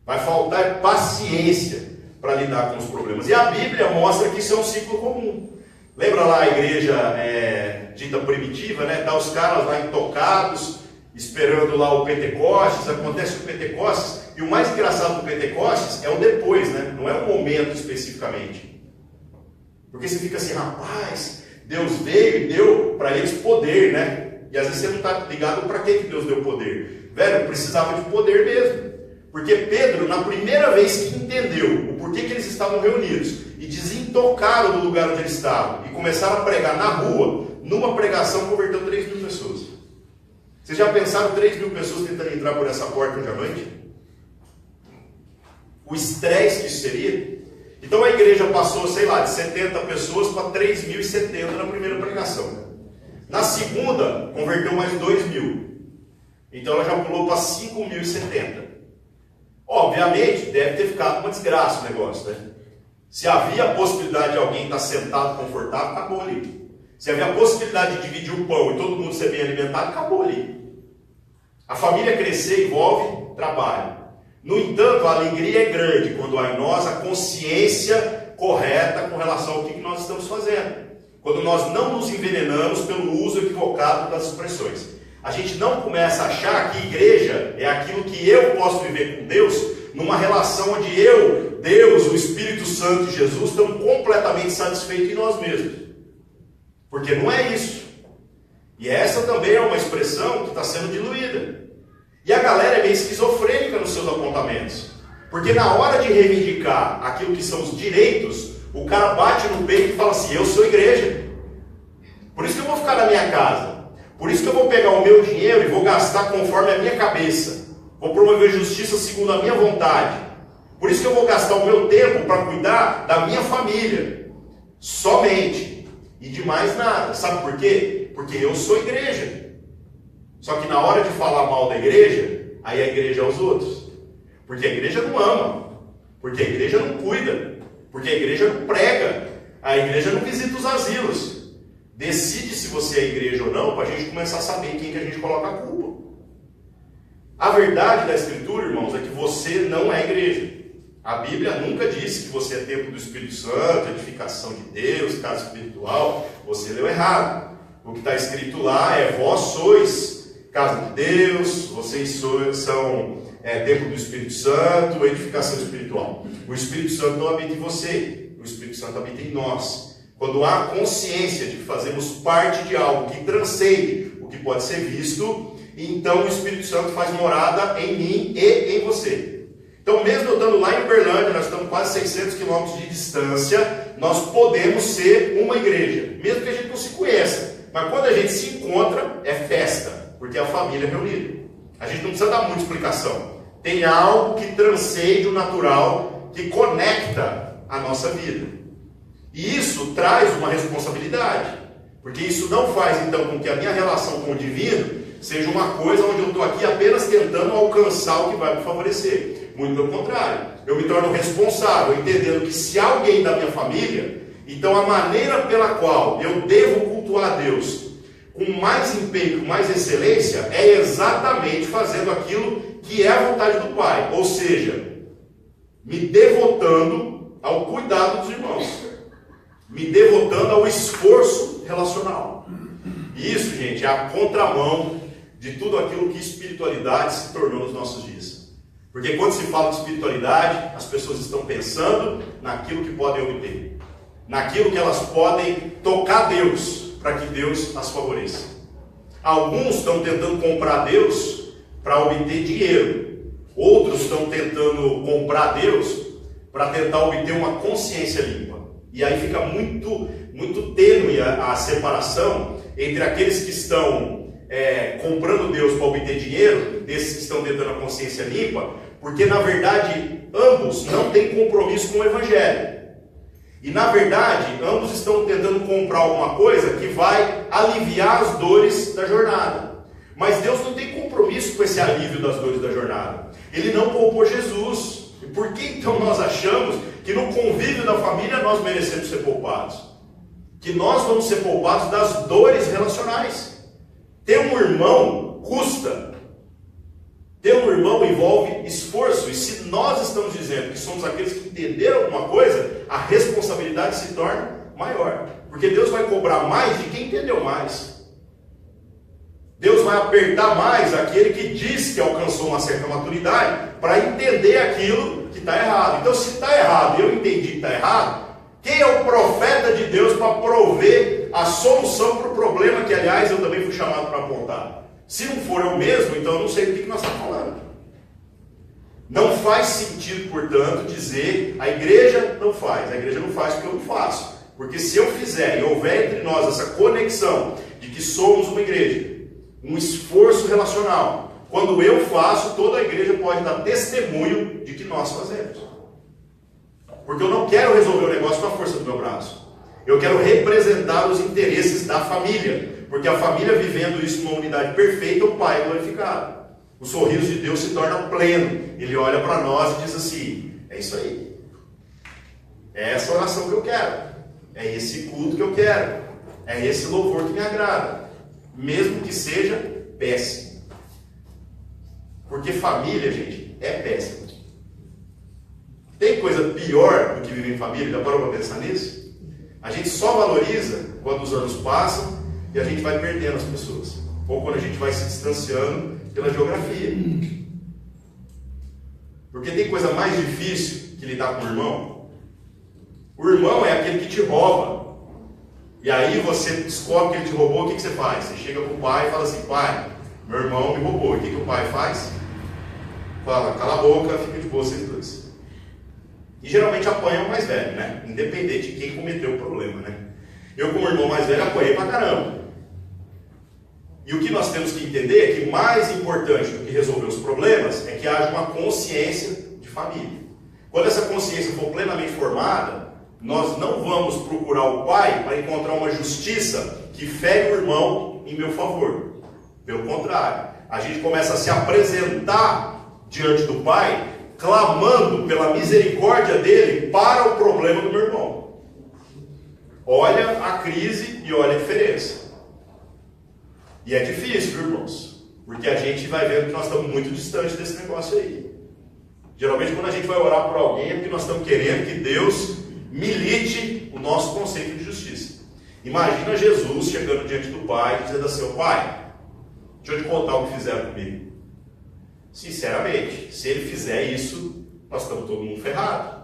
Vai faltar paciência para lidar com os problemas. E a Bíblia mostra que isso é um ciclo comum. Lembra lá a igreja dita primitiva, né? Tá os caras lá intocados, esperando lá o Pentecostes, acontece o Pentecostes, e o mais engraçado do Pentecostes é o depois, né? Não é o momento especificamente. Porque você fica assim, rapaz, Deus veio e deu para eles poder, né? E às vezes você não está ligado para que Deus deu poder. Velho, precisava de poder mesmo. Porque Pedro, na primeira vez que entendeu o porquê que eles estavam reunidos e desintocaram do lugar onde eles estavam e começaram a pregar na rua, numa pregação converteu 3.000 pessoas. Vocês já pensaram 3.000 pessoas tentando entrar por essa porta hoje à noite? O estresse que isso seria? Então a igreja passou, sei lá, de 70 pessoas para 3.070 na primeira pregação. Na segunda, converteu mais 2.000. Então ela já pulou para 5.070. Obviamente, deve ter ficado uma desgraça o negócio, né? Se havia a possibilidade de alguém estar sentado, confortável, acabou ali. Se havia a possibilidade de dividir o pão e todo mundo ser bem alimentado, acabou ali. A família crescer envolve trabalho. No entanto, a alegria é grande quando há em nós a consciência correta com relação ao que nós estamos fazendo. Quando nós não nos envenenamos pelo uso equivocado das expressões. A gente não começa a achar que igreja é aquilo que eu posso viver com Deus numa relação onde eu, Deus, o Espírito Santo e Jesus estamos completamente satisfeitos em nós mesmos. Porque não é isso. E essa também é uma expressão que está sendo diluída. E a galera é meio esquizofrênica nos seus apontamentos. Porque na hora de reivindicar aquilo que são os direitos, o cara bate no peito e fala assim, eu sou igreja. Por isso que eu vou ficar na minha casa. Por isso que eu vou pegar o meu dinheiro e vou gastar conforme a minha cabeça. Vou promover justiça segundo a minha vontade. Por isso que eu vou gastar o meu tempo para cuidar da minha família. Somente. E de mais nada. Sabe por quê? Porque eu sou igreja. Só que na hora de falar mal da igreja, aí a igreja é os outros. Porque a igreja não ama. Porque a igreja não cuida. Porque a igreja não prega. A igreja não visita os asilos. Decide se você é igreja ou não, para a gente começar a saber quem que a gente coloca a culpa. A verdade da Escritura, irmãos, é que você não é igreja. A Bíblia nunca disse que você é templo do Espírito Santo, edificação de Deus, casa espiritual. Você leu errado. O que está escrito lá é: vós sois casa de Deus, vocês são templo do Espírito Santo, edificação espiritual. O Espírito Santo não habita em você, o Espírito Santo habita em nós. Quando há consciência de que fazemos parte de algo que transcende o que pode ser visto, então o Espírito Santo faz morada em mim e em você. Então, mesmo eu estando lá em Uberlândia, nós estamos quase 600 quilômetros de distância, nós podemos ser uma igreja, mesmo que a gente não se conheça. Mas quando a gente se encontra, é festa, porque é a família reunida. A gente não precisa dar muita explicação. Tem algo que transcende o natural, que conecta a nossa vida. E isso traz uma responsabilidade, porque isso não faz então com que a minha relação com o divino seja uma coisa onde eu estou aqui apenas tentando alcançar o que vai me favorecer. Muito pelo contrário, eu me torno responsável, entendendo que se alguém da minha família, então a maneira pela qual eu devo cultuar a Deus com mais empenho, com mais excelência, é exatamente fazendo aquilo que é a vontade do Pai, ou seja, me devotando ao cuidado dos irmãos. Me devotando ao esforço relacional. E isso, gente, é a contramão de tudo aquilo que espiritualidade se tornou nos nossos dias. Porque quando se fala de espiritualidade, as pessoas estão pensando naquilo que podem obter. Naquilo que elas podem tocar Deus, para que Deus as favoreça. Alguns estão tentando comprar Deus para obter dinheiro. Outros estão tentando comprar Deus para tentar obter uma consciência limpa. E aí fica muito tênue a separação entre aqueles que estão comprando Deus para obter dinheiro, desses que estão tentando a consciência limpa, porque na verdade ambos não têm compromisso com o Evangelho. E na verdade ambos estão tentando comprar alguma coisa que vai aliviar as dores da jornada. Mas Deus não tem compromisso com esse alívio das dores da jornada. Ele não poupou Jesus. E por que então nós achamos que no convívio da família nós merecemos ser poupados? Que nós vamos ser poupados das dores relacionais. Ter um irmão custa. Ter um irmão envolve esforço, e se nós estamos dizendo que somos aqueles que entenderam alguma coisa, a responsabilidade se torna maior, porque Deus vai cobrar mais de quem entendeu mais. Deus vai apertar mais aquele que diz que alcançou uma certa maturidade para entender aquilo que está errado. Então, se está errado e eu entendi que está errado, quem é o profeta de Deus para prover a solução para o problema que, aliás, eu também fui chamado para apontar? Se não for eu mesmo, então eu não sei do que nós estamos falando. Não faz sentido, portanto, dizer a igreja não faz. A igreja não faz porque eu não faço. Porque se eu fizer e houver entre nós essa conexão de que somos uma igreja, um esforço relacional, quando eu faço, toda a igreja pode dar testemunho de que nós fazemos. Porque eu não quero resolver o negócio com a força do meu braço. Eu quero representar os interesses da família. Porque a família vivendo isso numa unidade perfeita, o Pai é glorificado. O sorriso de Deus se torna pleno. Ele olha para nós e diz assim: é isso aí. É essa oração que eu quero. É esse culto que eu quero. É esse louvor que me agrada. Mesmo que seja péssimo. Porque família, gente, é péssimo. Tem coisa pior do que viver em família? Já parou para pensar nisso? A gente só valoriza quando os anos passam e a gente vai perdendo as pessoas. Ou quando a gente vai se distanciando pela geografia. Porque tem coisa mais difícil que lidar com o irmão. O irmão é aquele que te rouba. E aí você descobre que ele te roubou, o que você faz? Você chega para o pai e fala assim: pai, meu irmão me roubou. E o que o pai faz? Fala: cala a boca, fica de boa vocês dois. E geralmente apanha o mais velho, né? Independente de quem cometeu o problema, né? Eu, como irmão mais velho, apanhei pra caramba. E o que nós temos que entender é que mais importante do que resolver os problemas é que haja uma consciência de família. Quando essa consciência for plenamente formada, nós não vamos procurar o pai para encontrar uma justiça que fere o irmão em meu favor. Pelo contrário, a gente começa a se apresentar diante do pai, clamando pela misericórdia dele para o problema do meu irmão. Olha a crise e olha a diferença. E é difícil, irmãos, porque a gente vai vendo que nós estamos muito distantes desse negócio aí. Geralmente quando a gente vai orar por alguém é porque nós estamos querendo que Deus milite o nosso conceito de justiça. Imagina Jesus chegando diante do Pai, dizendo assim: pai, deixa eu te contar o que fizeram comigo. Sinceramente, se ele fizer isso, nós estamos todo mundo ferrado.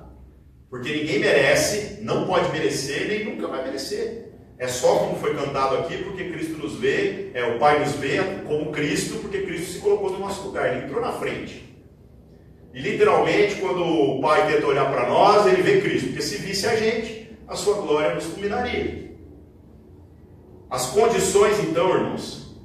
Porque ninguém merece, não pode merecer, nem nunca vai merecer. É só como foi cantado aqui, porque Cristo nos vê, o Pai nos vê como Cristo, porque Cristo se colocou no nosso lugar, ele entrou na frente. E literalmente, quando o Pai tenta olhar para nós, ele vê Cristo, porque se visse a gente, a sua glória nos culminaria. As condições, então, irmãos,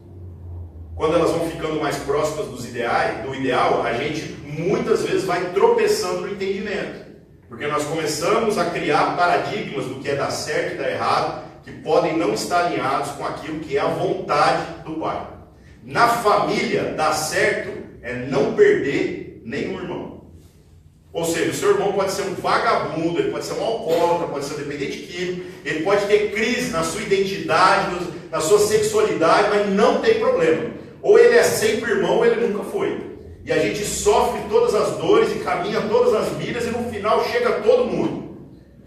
quando elas vão ficando mais próximas do ideal, a gente muitas vezes vai tropeçando no entendimento. Porque nós começamos a criar paradigmas do que é dar certo e dar errado, que podem não estar alinhados com aquilo que é a vontade do Pai. Na família, dar certo é não perder nenhum irmão. Ou seja, o seu irmão pode ser um vagabundo, ele pode ser um alcoólatra, pode ser um dependente químico, ele pode ter crise na sua identidade, na sua sexualidade, mas não tem problema. Ou ele é sempre irmão, ou ele nunca foi. E a gente sofre todas as dores e caminha todas as milhas e no final chega todo mundo.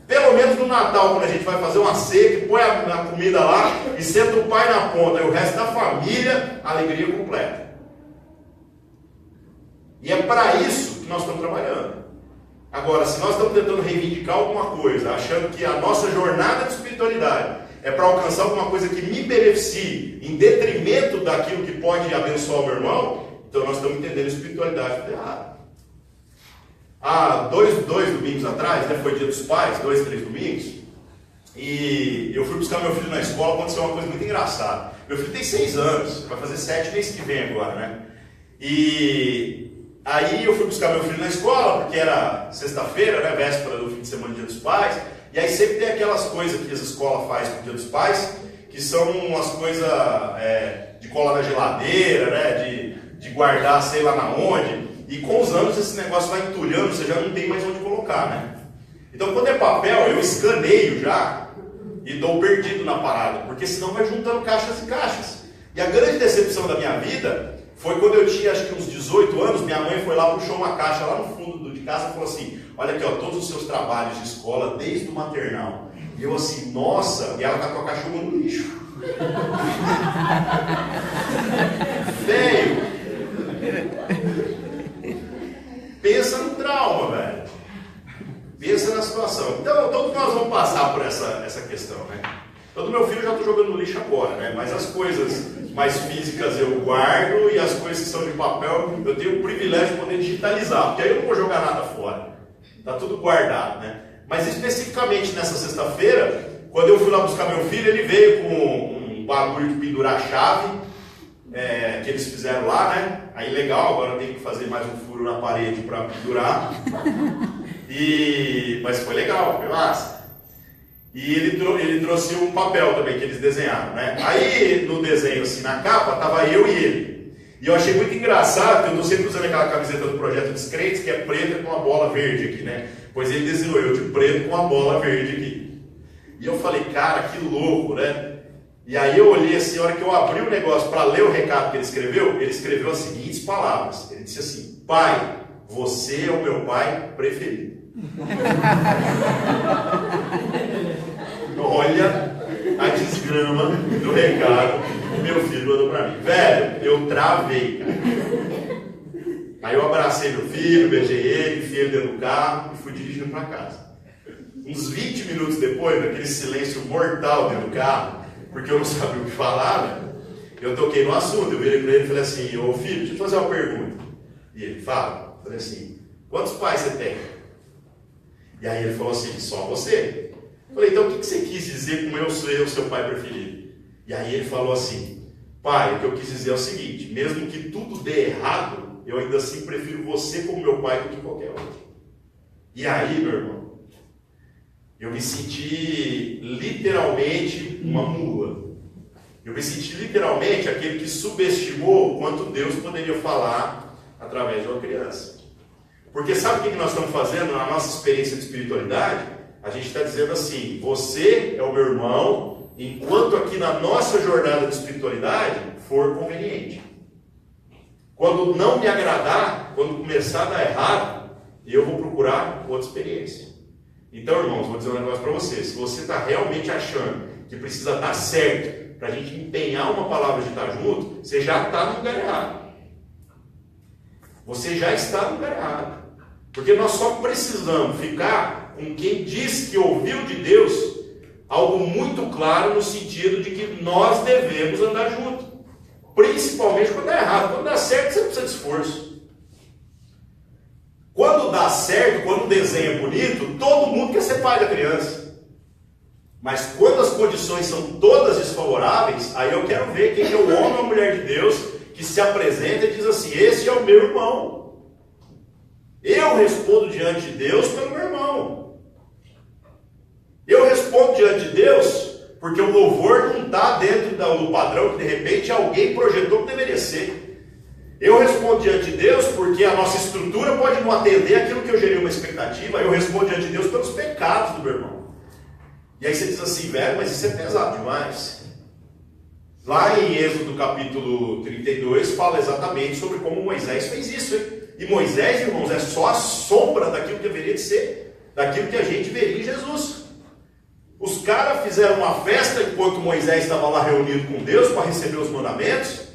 Pelo menos no Natal, quando a gente vai fazer uma ceia, que põe a comida lá e senta o pai na ponta e o resto da família, alegria completa. E é para isso que nós estamos trabalhando. Agora, se nós estamos tentando reivindicar alguma coisa, achando que a nossa jornada de espiritualidade é para alcançar alguma coisa que me beneficie, em detrimento daquilo que pode abençoar o meu irmão, então nós estamos entendendo a espiritualidade errada. Há dois domingos atrás, foi dia dos pais, 2, 3 domingos, e eu fui buscar meu filho na escola, aconteceu uma coisa muito engraçada. Meu filho tem 6 anos, vai fazer 7 mês que vem agora, né? E aí eu fui buscar meu filho na escola, porque era sexta-feira, né, véspera do fim de semana, dia dos pais, e aí sempre tem aquelas coisas que as escolas fazem no dia dos pais, que são umas coisas de colar na geladeira, né, de guardar sei lá na onde. E com os anos esse negócio vai entulhando, você já não tem mais onde colocar, né? Então quando é papel, eu escaneio já e dou perdido na parada, porque senão vai juntando caixas e caixas. E a grande decepção da minha vida Foi quando eu tinha acho que uns 18 anos, minha mãe foi lá, puxou uma caixa lá no fundo de casa e falou assim, olha aqui, ó, todos os seus trabalhos de escola, desde o maternal. E eu assim, nossa, e ela tá com a caixa no lixo. Velho, pensa no trauma, velho. Pensa na situação. Então, todos nós vamos passar por essa questão, né? Todo meu filho eu já estou jogando no lixo agora, né? Mas as coisas mais físicas eu guardo e as coisas que são de papel eu tenho o privilégio de poder digitalizar, porque aí eu não vou jogar nada fora. Está tudo guardado, né? Mas especificamente nessa sexta-feira, quando eu fui lá buscar meu filho, ele veio com um bagulho de pendurar a chave, que eles fizeram lá, né? Aí legal, agora eu tenho que fazer mais um furo na parede para pendurar. Mas foi legal, foi massa. E ele trouxe um papel também que eles desenharam, né? Aí no desenho, assim, na capa, tava eu e ele. E eu achei muito engraçado, que eu estou sempre usando aquela camiseta do Projeto Descrentes, que é preta com uma bola verde aqui, né? Pois ele desenhou eu de preto com uma bola verde aqui. E eu falei, cara, que louco, né? E aí eu olhei assim, a hora que eu abri o negócio para ler o recado que ele escreveu as seguintes palavras. Ele disse assim, pai, você é o meu pai preferido. Olha a desgrama do recado que meu filho mandou pra mim. Velho, eu travei, cara. Aí eu abracei meu filho, beijei ele, enfiei ele dentro do carro e fui dirigindo pra casa. Uns 20 minutos depois, naquele silêncio mortal dentro do carro, porque eu não sabia o que falar, né? Eu toquei no assunto, eu virei pra ele e falei assim, ô filho, deixa eu te fazer uma pergunta. E ele fala, eu falei assim, quantos pais você tem? E aí ele falou assim, só você. Eu falei, então o que você quis dizer com eu ser o seu pai preferido? E aí ele falou assim, pai, o que eu quis dizer é o seguinte, mesmo que tudo dê errado, eu ainda assim prefiro você como meu pai do que qualquer outro. E aí, meu irmão, eu me senti literalmente uma mula. Eu me senti literalmente aquele que subestimou o quanto Deus poderia falar através de uma criança. Porque sabe o que nós estamos fazendo na nossa experiência de espiritualidade? A gente está dizendo assim, você é o meu irmão, enquanto aqui na nossa jornada de espiritualidade for conveniente. Quando não me agradar, quando começar a dar errado, eu vou procurar outra experiência. Então, irmãos, vou dizer um negócio para você. Se você está realmente achando que precisa dar certo para a gente empenhar uma palavra de estar junto, você já está no lugar errado. Você já está no lugar errado. Porque nós só precisamos ficar com quem diz que ouviu de Deus algo muito claro no sentido de que nós devemos andar junto. Principalmente quando dá errado. Quando dá certo, você não precisa de esforço. Quando dá certo, quando o desenho é bonito, todo mundo quer ser pai da criança. Mas quando as condições são todas desfavoráveis, aí eu quero ver quem é o homem ou a mulher de Deus que se apresenta e diz assim, esse é o meu irmão. Eu respondo diante de Deus pelo meu irmão. Eu respondo diante de Deus porque o louvor não está dentro do padrão que de repente alguém projetou que deveria ser. Eu respondo diante de Deus porque a nossa estrutura pode não atender aquilo que eu gerei uma expectativa. Eu respondo diante de Deus pelos pecados do meu irmão. E aí você diz assim, velho, mas isso é pesado demais. Lá em Êxodo capítulo 32 fala exatamente sobre como Moisés fez isso, hein? E Moisés, irmãos, é só a sombra daquilo que deveria de ser, daquilo que a gente veria em Jesus. Os caras fizeram uma festa enquanto Moisés estava lá reunido com Deus para receber os mandamentos.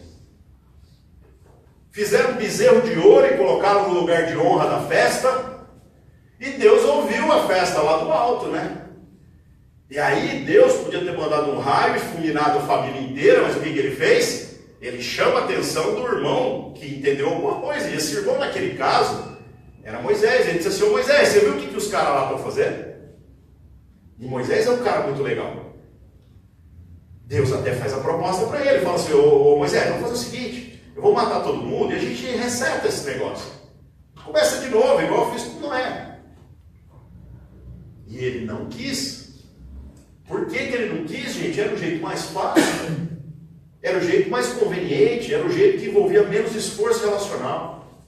Fizeram um bezerro de ouro e colocaram no lugar de honra da festa. E Deus ouviu a festa lá do alto, né? E aí Deus podia ter mandado um raio e fulminado a família inteira, mas o que ele fez? Ele chama a atenção do irmão que entendeu alguma coisa. E esse irmão, naquele caso, era Moisés. Ele disse assim, ô Moisés, você viu o que os caras lá estão fazendo? E Moisés é um cara muito legal. Deus até faz a proposta para ele. Fala assim, ô Moisés, vamos fazer o seguinte, eu vou matar todo mundo e a gente reseta esse negócio. Começa de novo, igual eu fiz com Noé. E ele não quis. Por que ele não quis, gente? Era o jeito mais fácil. Era o jeito mais conveniente, era o jeito que envolvia menos esforço relacional.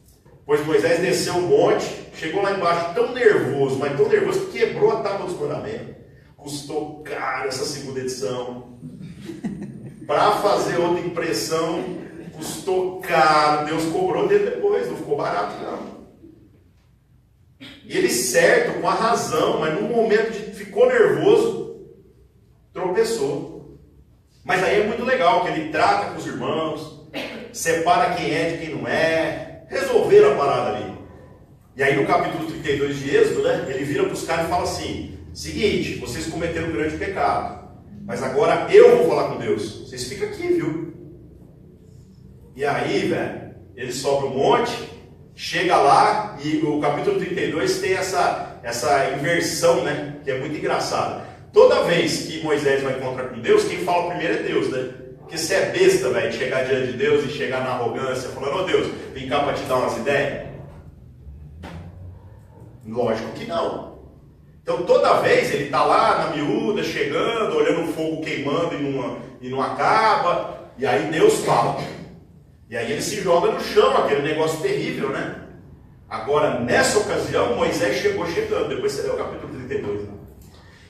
Pois Moisés desceu o monte, chegou lá embaixo tão nervoso, mas tão nervoso que quebrou a tábua dos mandamentos. Custou caro essa segunda edição. Para fazer outra impressão, custou caro, Deus cobrou dele depois, não ficou barato não. E ele certo, com a razão, mas num momento de ficou nervoso, tropeçou. Mas aí é muito legal, que ele trata com os irmãos, separa quem é de quem não é, resolveram a parada ali. E aí no capítulo 32 de Êxodo, né, ele vira para os caras e fala assim, seguinte, vocês cometeram um grande pecado, mas agora eu vou falar com Deus, vocês ficam aqui, viu? E aí, velho, ele sobe um monte, chega lá, e o capítulo 32 tem essa inversão, né, que é muito engraçada. Toda vez que Moisés vai encontrar com Deus, quem fala primeiro é Deus, né? Porque você é besta, velho, de chegar diante de Deus e chegar na arrogância, falando, ô Deus, vem cá para te dar umas ideias. Lógico que não. Então toda vez ele está lá na miúda, chegando, olhando o fogo queimando e não acaba, e aí Deus fala. E aí ele se joga no chão, aquele negócio terrível, né? Agora, nessa ocasião, Moisés chegou chegando, depois você lê o capítulo 32. Né?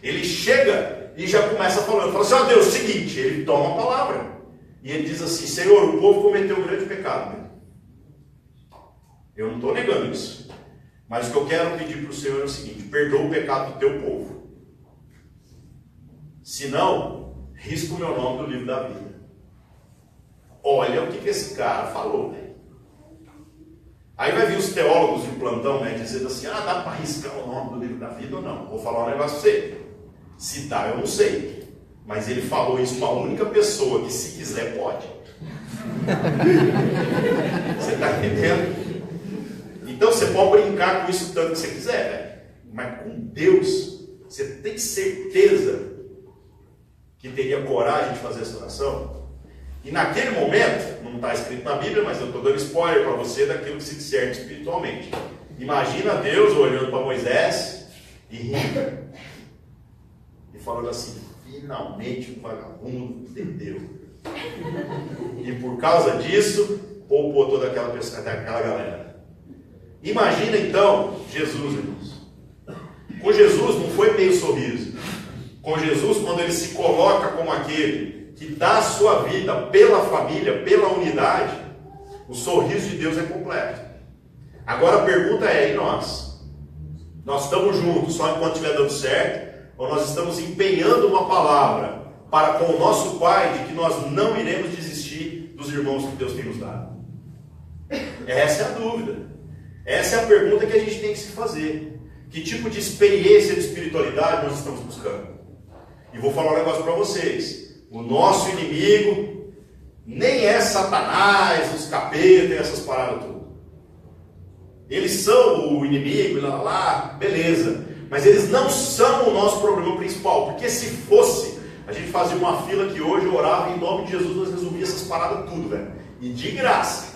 Ele chega e já começa falando, fala assim, ó Deus, seguinte, ele toma a palavra. E ele diz assim, Senhor, o povo cometeu um grande pecado. Né? Eu não estou negando isso. Mas o que eu quero pedir para o Senhor é o seguinte, perdoa o pecado do teu povo. Se não, risca o meu nome do livro da vida. Olha o que esse cara falou, né? Aí vai vir os teólogos de plantão, né, dizendo assim, dá para riscar o nome do livro da vida ou não? Vou falar um negócio para você. Se dá, eu não sei. Mas ele falou isso para a única pessoa que, se quiser, pode. Você está entendendo? Então você pode brincar com isso tanto que você quiser, velho. Mas com Deus, você tem certeza que teria coragem de fazer essa oração? E naquele momento, não está escrito na Bíblia, mas eu estou dando spoiler para você daquilo que se discerne espiritualmente. Imagina Deus olhando para Moisés e rindo. E falando assim, finalmente um vagabundo entendeu. E por causa disso, poupou toda aquela galera. Imagina então Jesus, irmãos. Com Jesus não foi meio sorriso. Com Jesus, quando ele se coloca como aquele que dá a sua vida pela família, pela unidade, o sorriso de Deus é completo. Agora a pergunta é, e nós? Nós estamos juntos só enquanto estiver dando certo? Ou nós estamos empenhando uma palavra para com o nosso Pai de que nós não iremos desistir dos irmãos que Deus tem nos dado? Essa é a dúvida. Essa é a pergunta que a gente tem que se fazer. Que tipo de experiência de espiritualidade nós estamos buscando? E vou falar um negócio para vocês. O nosso inimigo nem é Satanás, os capetas e essas paradas tudo. Eles são o inimigo, beleza. Mas eles não são o nosso problema principal. Porque se fosse, a gente fazia uma fila que hoje orava e em nome de Jesus nós resolvíamos essas paradas tudo, velho. E de graça.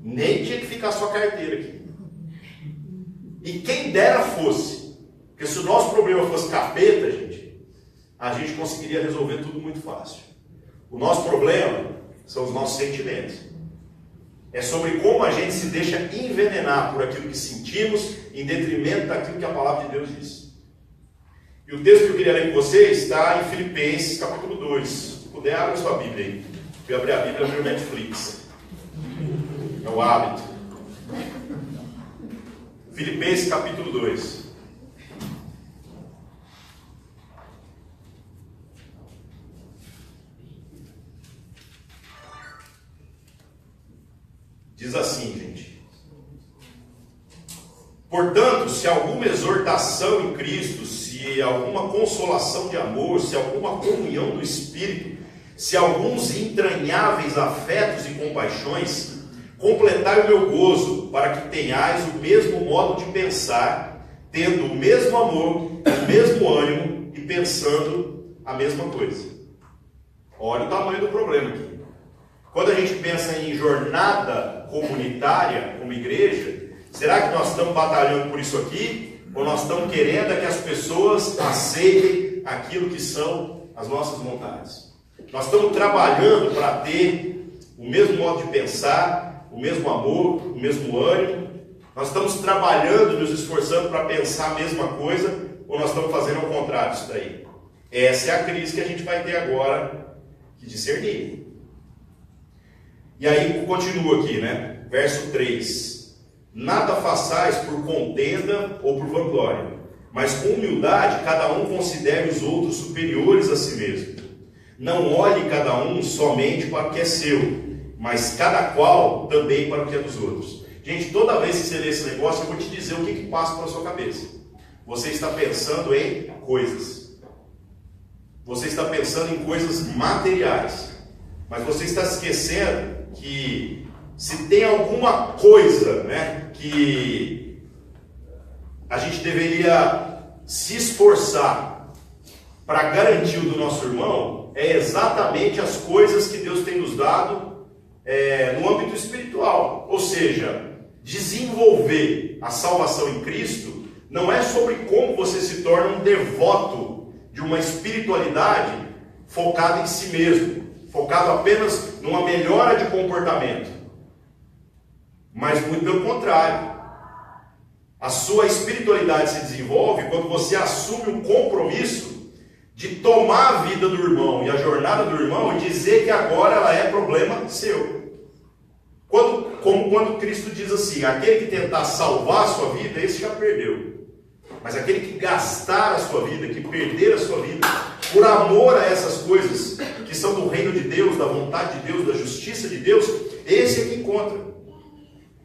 Nem tinha que ficar sua carteira aqui. E quem dera fosse. Porque se o nosso problema fosse capeta, a gente conseguiria resolver tudo muito fácil. O nosso problema são os nossos sentimentos. É sobre como a gente se deixa envenenar por aquilo que sentimos, em detrimento daquilo que a palavra de Deus diz. E o texto que eu queria ler com vocês está em Filipenses, capítulo 2. Se puder, abra sua Bíblia aí. Eu abri a Bíblia no Netflix. É o hábito. Filipenses, capítulo 2. Diz assim, gente. Portanto, se alguma exortação em Cristo, se alguma consolação de amor, se alguma comunhão do Espírito, se alguns entranháveis afetos e compaixões, completai o meu gozo, para que tenhais o mesmo modo de pensar, tendo o mesmo amor, o mesmo ânimo e pensando a mesma coisa. Olha o tamanho do problema aqui. Quando a gente pensa em jornada comunitária como igreja, será que nós estamos batalhando por isso aqui? Ou nós estamos querendo que as pessoas aceitem aquilo que são as nossas vontades? Nós estamos trabalhando para ter o mesmo modo de pensar, o mesmo amor, o mesmo ânimo. Nós estamos trabalhando, nos esforçando para pensar a mesma coisa, ou nós estamos fazendo ao contrário disso daí? Essa é a crise que a gente vai ter agora que discernir. E aí continua aqui, né? Verso 3. Nada façais por contenda ou por vanglória, mas com humildade cada um considere os outros superiores a si mesmo. Não olhe cada um somente para o que é seu, mas cada qual também para o que é dos outros. Gente, toda vez que você lê esse negócio, eu vou te dizer o que passa pela sua cabeça. Você está pensando em coisas. Você está pensando em coisas materiais. Mas você está esquecendo que se tem alguma coisa, né, que a gente deveria se esforçar para garantir o do nosso irmão, é exatamente as coisas que Deus tem nos dado no âmbito espiritual. Ou seja, desenvolver a salvação em Cristo não é sobre como você se torna um devoto de uma espiritualidade focada em si mesmo, focado apenas numa melhora de comportamento, mas muito pelo contrário. A sua espiritualidade se desenvolve quando você assume o compromisso de tomar a vida do irmão e a jornada do irmão e dizer que agora ela é problema seu. Como quando Cristo diz assim: aquele que tentar salvar a sua vida, esse já perdeu. Mas aquele que gastar a sua vida, que perder a sua vida, por amor a essas coisas que são do reino de Deus, da vontade de Deus, da justiça de Deus, esse é que encontra.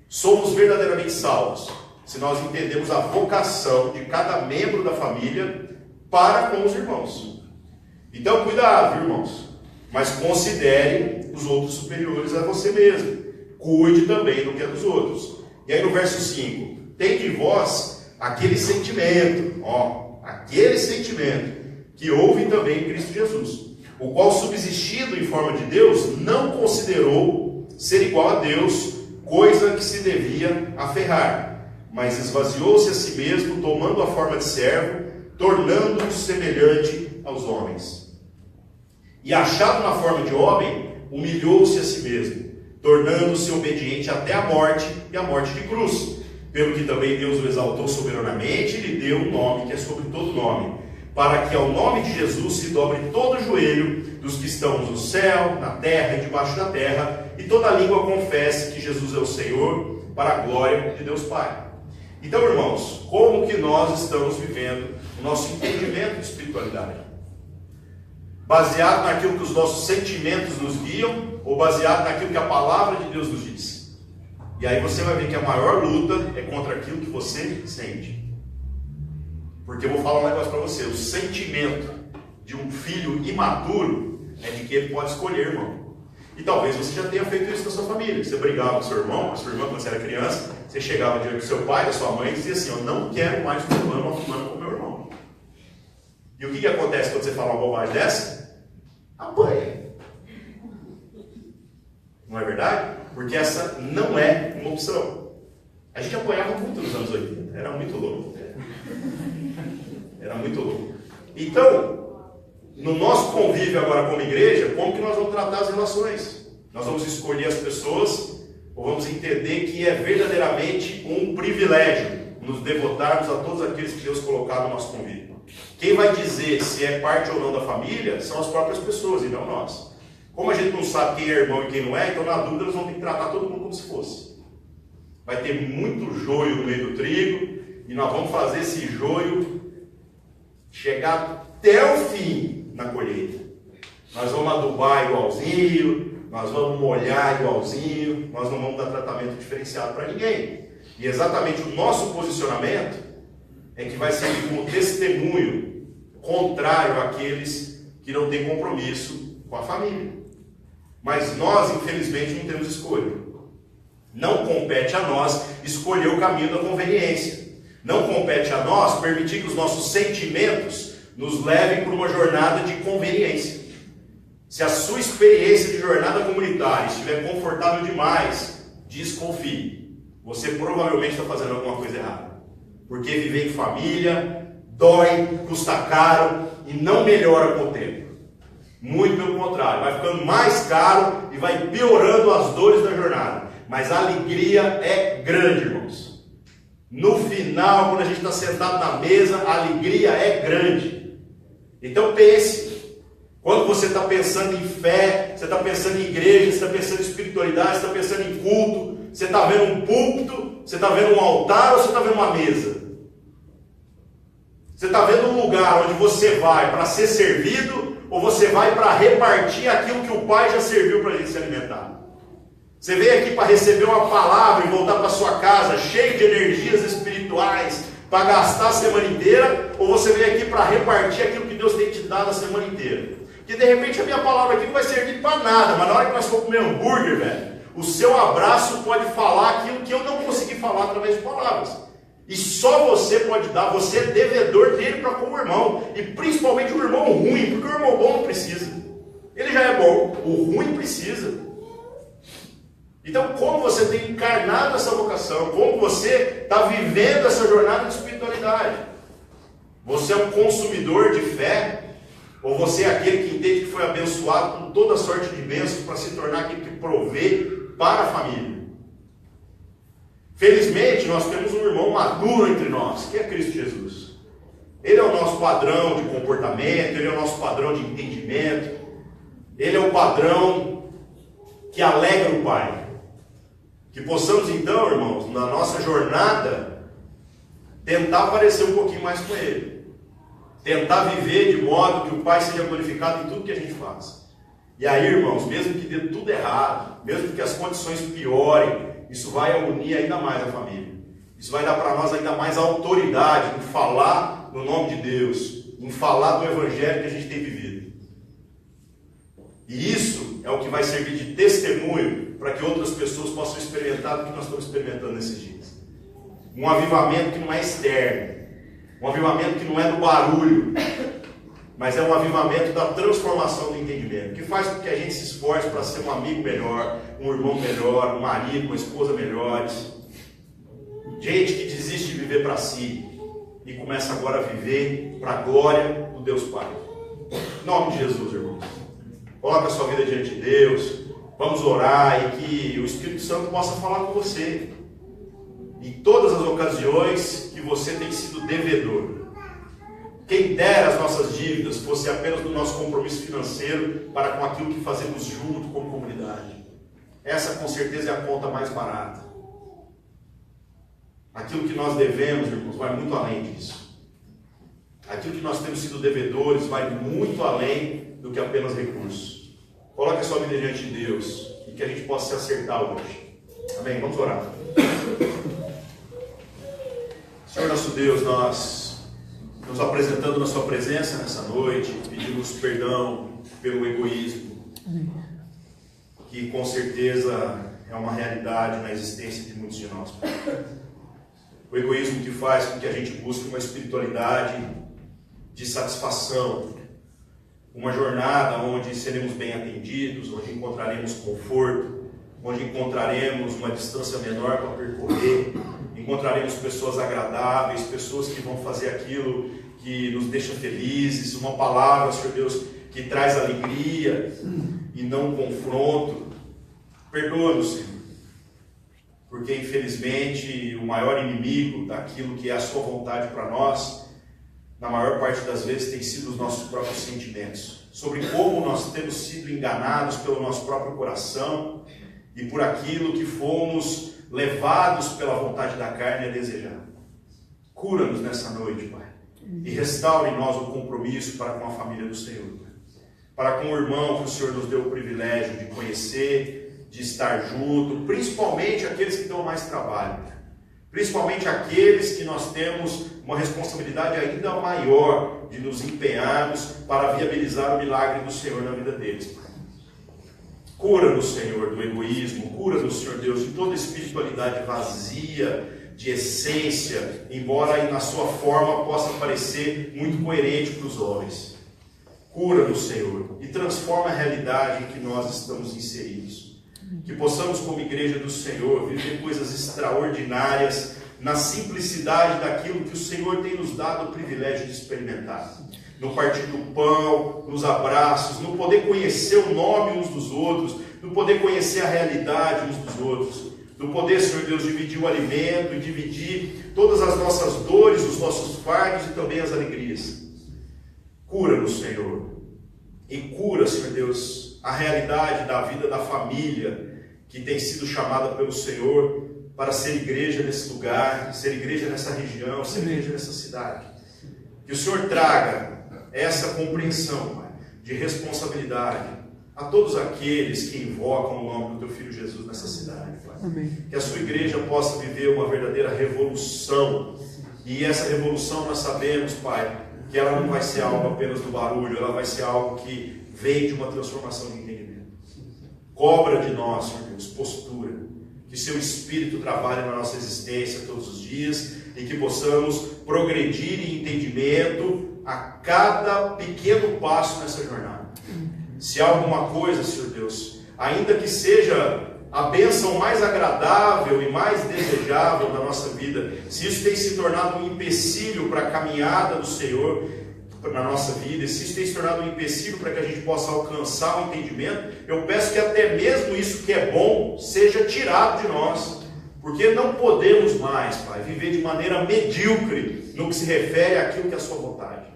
Somos verdadeiramente salvos se nós entendemos a vocação de cada membro da família para com os irmãos. Então, cuidado, viu, irmãos? Mas considere os outros superiores a você mesmo. Cuide também do que é dos outros. E aí no verso 5, tem de vós aquele sentimento, aquele sentimento que houve também em Cristo Jesus, o qual, subsistindo em forma de Deus, não considerou ser igual a Deus, coisa que se devia aferrar, mas esvaziou-se a si mesmo, tomando a forma de servo, tornando-se semelhante aos homens. E achado na forma de homem, humilhou-se a si mesmo, tornando-se obediente até a morte, e a morte de cruz. Pelo que também Deus o exaltou soberanamente e lhe deu um nome que é sobre todo nome, para que ao nome de Jesus se dobre todo o joelho dos que estão no céu, na terra e debaixo da terra, e toda língua confesse que Jesus é o Senhor, para a glória de Deus Pai. Então, irmãos, como que nós estamos vivendo o nosso entendimento de espiritualidade? Baseado naquilo que os nossos sentimentos nos guiam, ou baseado naquilo que a palavra de Deus nos diz? E aí você vai ver que a maior luta é contra aquilo que você sente. Porque eu vou falar um negócio para você: o sentimento de um filho imaturo é de que ele pode escolher, irmão. E talvez você já tenha feito isso na sua família. Você brigava com seu irmão, com a sua irmã quando você era criança, você chegava diante do seu pai, da sua mãe e dizia assim: eu não quero mais fulano ou fulano com meu irmão. E o que acontece quando você fala uma bobagem dessa? Apanha. Não é verdade? Porque essa não é uma opção. A gente apanhava muito nos anos 80. Era muito louco. Era muito louco. Então, no nosso convívio agora como igreja, como que nós vamos tratar as relações? Nós vamos escolher as pessoas ou vamos entender que é verdadeiramente um privilégio nos devotarmos a todos aqueles que Deus colocar no nosso convívio? Quem vai dizer se é parte ou não da família são as próprias pessoas e não nós. Como a gente não sabe quem é irmão e quem não é, então na dúvida nós vamos ter que tratar todo mundo como se fosse. Vai ter muito joio no meio do trigo e nós vamos fazer esse joio chegar até o fim na colheita. Nós vamos adubar igualzinho, nós vamos molhar igualzinho, nós não vamos dar tratamento diferenciado para ninguém. E exatamente o nosso posicionamento é que vai servir como testemunho contrário àqueles que não têm compromisso com a família. Mas nós, infelizmente, não temos escolha. Não compete a nós escolher o caminho da conveniência. Não compete a nós permitir que os nossos sentimentos nos levem por uma jornada de conveniência. Se a sua experiência de jornada comunitária estiver confortável demais, desconfie. Você provavelmente está fazendo alguma coisa errada. Porque viver em família dói, custa caro e não melhora com o tempo. Muito pelo contrário, vai ficando mais caro e vai piorando as dores da jornada. Mas a alegria é grande, irmãos. No final, quando a gente está sentado na mesa, a alegria é grande. Então pense, Quando você está pensando em fé, você está pensando em igreja, você está pensando em espiritualidade, você está pensando em culto, você está vendo um púlpito, você está vendo um altar ou você está vendo uma mesa? Você está vendo um lugar onde você vai para ser servido ou você vai para repartir aquilo que o Pai já serviu para a gente se alimentar? Você veio aqui para receber uma palavra e voltar para sua casa cheio de energias espirituais para gastar a semana inteira, ou você veio aqui para repartir aquilo que Deus tem te dado a semana inteira? Porque de repente a minha palavra aqui não vai servir para nada, mas na hora que nós for comer hambúrguer, velho, o seu abraço pode falar aquilo que eu não consegui falar através de palavras. E só você pode dar, você é devedor dele para com o irmão. E principalmente o irmão ruim, porque o irmão bom não precisa. Ele já é bom, o ruim precisa. Então, como você tem encarnado essa vocação, como você está vivendo essa jornada de espiritualidade? Você é um consumidor de fé? Ou você é aquele que entende que foi abençoado com toda sorte de bênçãos para se tornar aquele que provê para a família? Felizmente, nós temos um irmão maduro entre nós, que é Cristo Jesus. Ele é o nosso padrão de comportamento, ele é o nosso padrão de entendimento, ele é o padrão que alegra o Pai. Que possamos então, irmãos, na nossa jornada, tentar parecer um pouquinho mais com Ele. Tentar viver de modo que o Pai seja glorificado em tudo que a gente faz. E aí, irmãos, mesmo que dê tudo errado, mesmo que as condições piorem, isso vai unir ainda mais a família. Isso vai dar para nós ainda mais autoridade em falar no nome de Deus, em falar do Evangelho que a gente tem vivido. E isso é o que vai servir de testemunho para que outras pessoas possam experimentar o que nós estamos experimentando nesses dias. Um avivamento que não é externo, um avivamento que não é do barulho, mas é um avivamento da transformação do entendimento, que faz com que a gente se esforce para ser um amigo melhor, um irmão melhor, um marido, uma esposa melhores. Gente que desiste de viver para si e começa agora a viver para a glória do Deus Pai. Em nome de Jesus, irmãos. Coloca a sua vida diante de Deus. Vamos orar e que o Espírito Santo possa falar com você em todas as ocasiões que você tem sido devedor. Quem dera as nossas dívidas fosse apenas do nosso compromisso financeiro para com aquilo que fazemos junto como comunidade. Essa com certeza é a conta mais barata. Aquilo que nós devemos, irmãos, vai muito além disso. Aquilo que nós temos sido devedores vai muito além do que apenas recursos. Coloque a sua vida diante de Deus e que a gente possa se acertar hoje. Amém? Vamos orar. Senhor nosso Deus, nós nos apresentando na sua presença nessa noite, pedimos perdão pelo egoísmo, que com certeza é uma realidade na existência de muitos de nós. O egoísmo que faz com que a gente busque uma espiritualidade de satisfação, uma jornada onde seremos bem atendidos, onde encontraremos conforto, onde encontraremos uma distância menor para percorrer, encontraremos pessoas agradáveis, pessoas que vão fazer aquilo que nos deixa felizes, uma palavra, Senhor Deus, que traz alegria e não confronto. Perdoa-nos, Senhor, porque infelizmente o maior inimigo daquilo que é a sua vontade para nós, na maior parte das vezes tem sido os nossos próprios sentimentos, sobre como nós temos sido enganados pelo nosso próprio coração e por aquilo que fomos levados pela vontade da carne a desejar. Cura-nos nessa noite, Pai, e restaure em nós o compromisso para com a família do Senhor, Pai. Para com o irmão que o Senhor nos deu o privilégio de conhecer, de estar junto, principalmente aqueles que dão mais trabalho, principalmente aqueles que nós temos uma responsabilidade ainda maior de nos empenharmos para viabilizar o milagre do Senhor na vida deles, Pai. Cura-nos, Senhor, do egoísmo, cura-nos, Senhor Deus, de toda espiritualidade vazia, de essência, embora aí na sua forma possa parecer muito coerente para os homens. Cura-nos, Senhor, e transforma a realidade em que nós estamos inseridos. Que possamos, como igreja do Senhor, viver coisas extraordinárias na simplicidade daquilo que o Senhor tem nos dado o privilégio de experimentar. No partir do pão, nos abraços, no poder conhecer o nome uns dos outros, no poder conhecer a realidade uns dos outros, no poder, Senhor Deus, dividir o alimento e dividir todas as nossas dores, os nossos fardos e também as alegrias. Cura-nos, Senhor, e cura, Senhor Deus, a realidade da vida da família que tem sido chamada pelo Senhor para ser igreja nesse lugar, ser igreja nessa região, ser igreja nessa cidade. Que o Senhor traga essa compreensão, Pai, de responsabilidade a todos aqueles que invocam o nome do Teu Filho Jesus nessa cidade, Pai. Amém. Que a sua igreja possa viver uma verdadeira revolução. E essa revolução nós sabemos, Pai, que ela não vai ser algo apenas do barulho, ela vai ser algo que vem de uma transformação de entendimento. Cobra de nós, Senhor Deus, postura. Que seu Espírito trabalhe na nossa existência todos os dias e que possamos progredir em entendimento a cada pequeno passo nessa jornada. Se há alguma coisa, Senhor Deus, ainda que seja a bênção mais agradável e mais desejável da nossa vida, se isso tem se tornado um empecilho para a caminhada do Senhor na nossa vida, se isso tem se tornado um empecilho para que a gente possa alcançar o entendimento, eu peço que até mesmo isso que é bom seja tirado de nós, porque não podemos mais, Pai, viver de maneira medíocre no que se refere àquilo que é a sua vontade.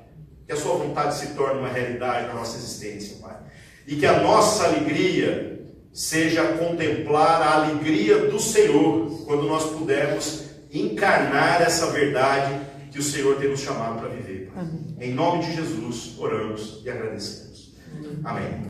Que a sua vontade se torne uma realidade na nossa existência, Pai. E que a nossa alegria seja contemplar a alegria do Senhor, quando nós pudermos encarnar essa verdade que o Senhor tem nos chamado para viver, Pai. Em nome de Jesus, oramos e agradecemos. Amém.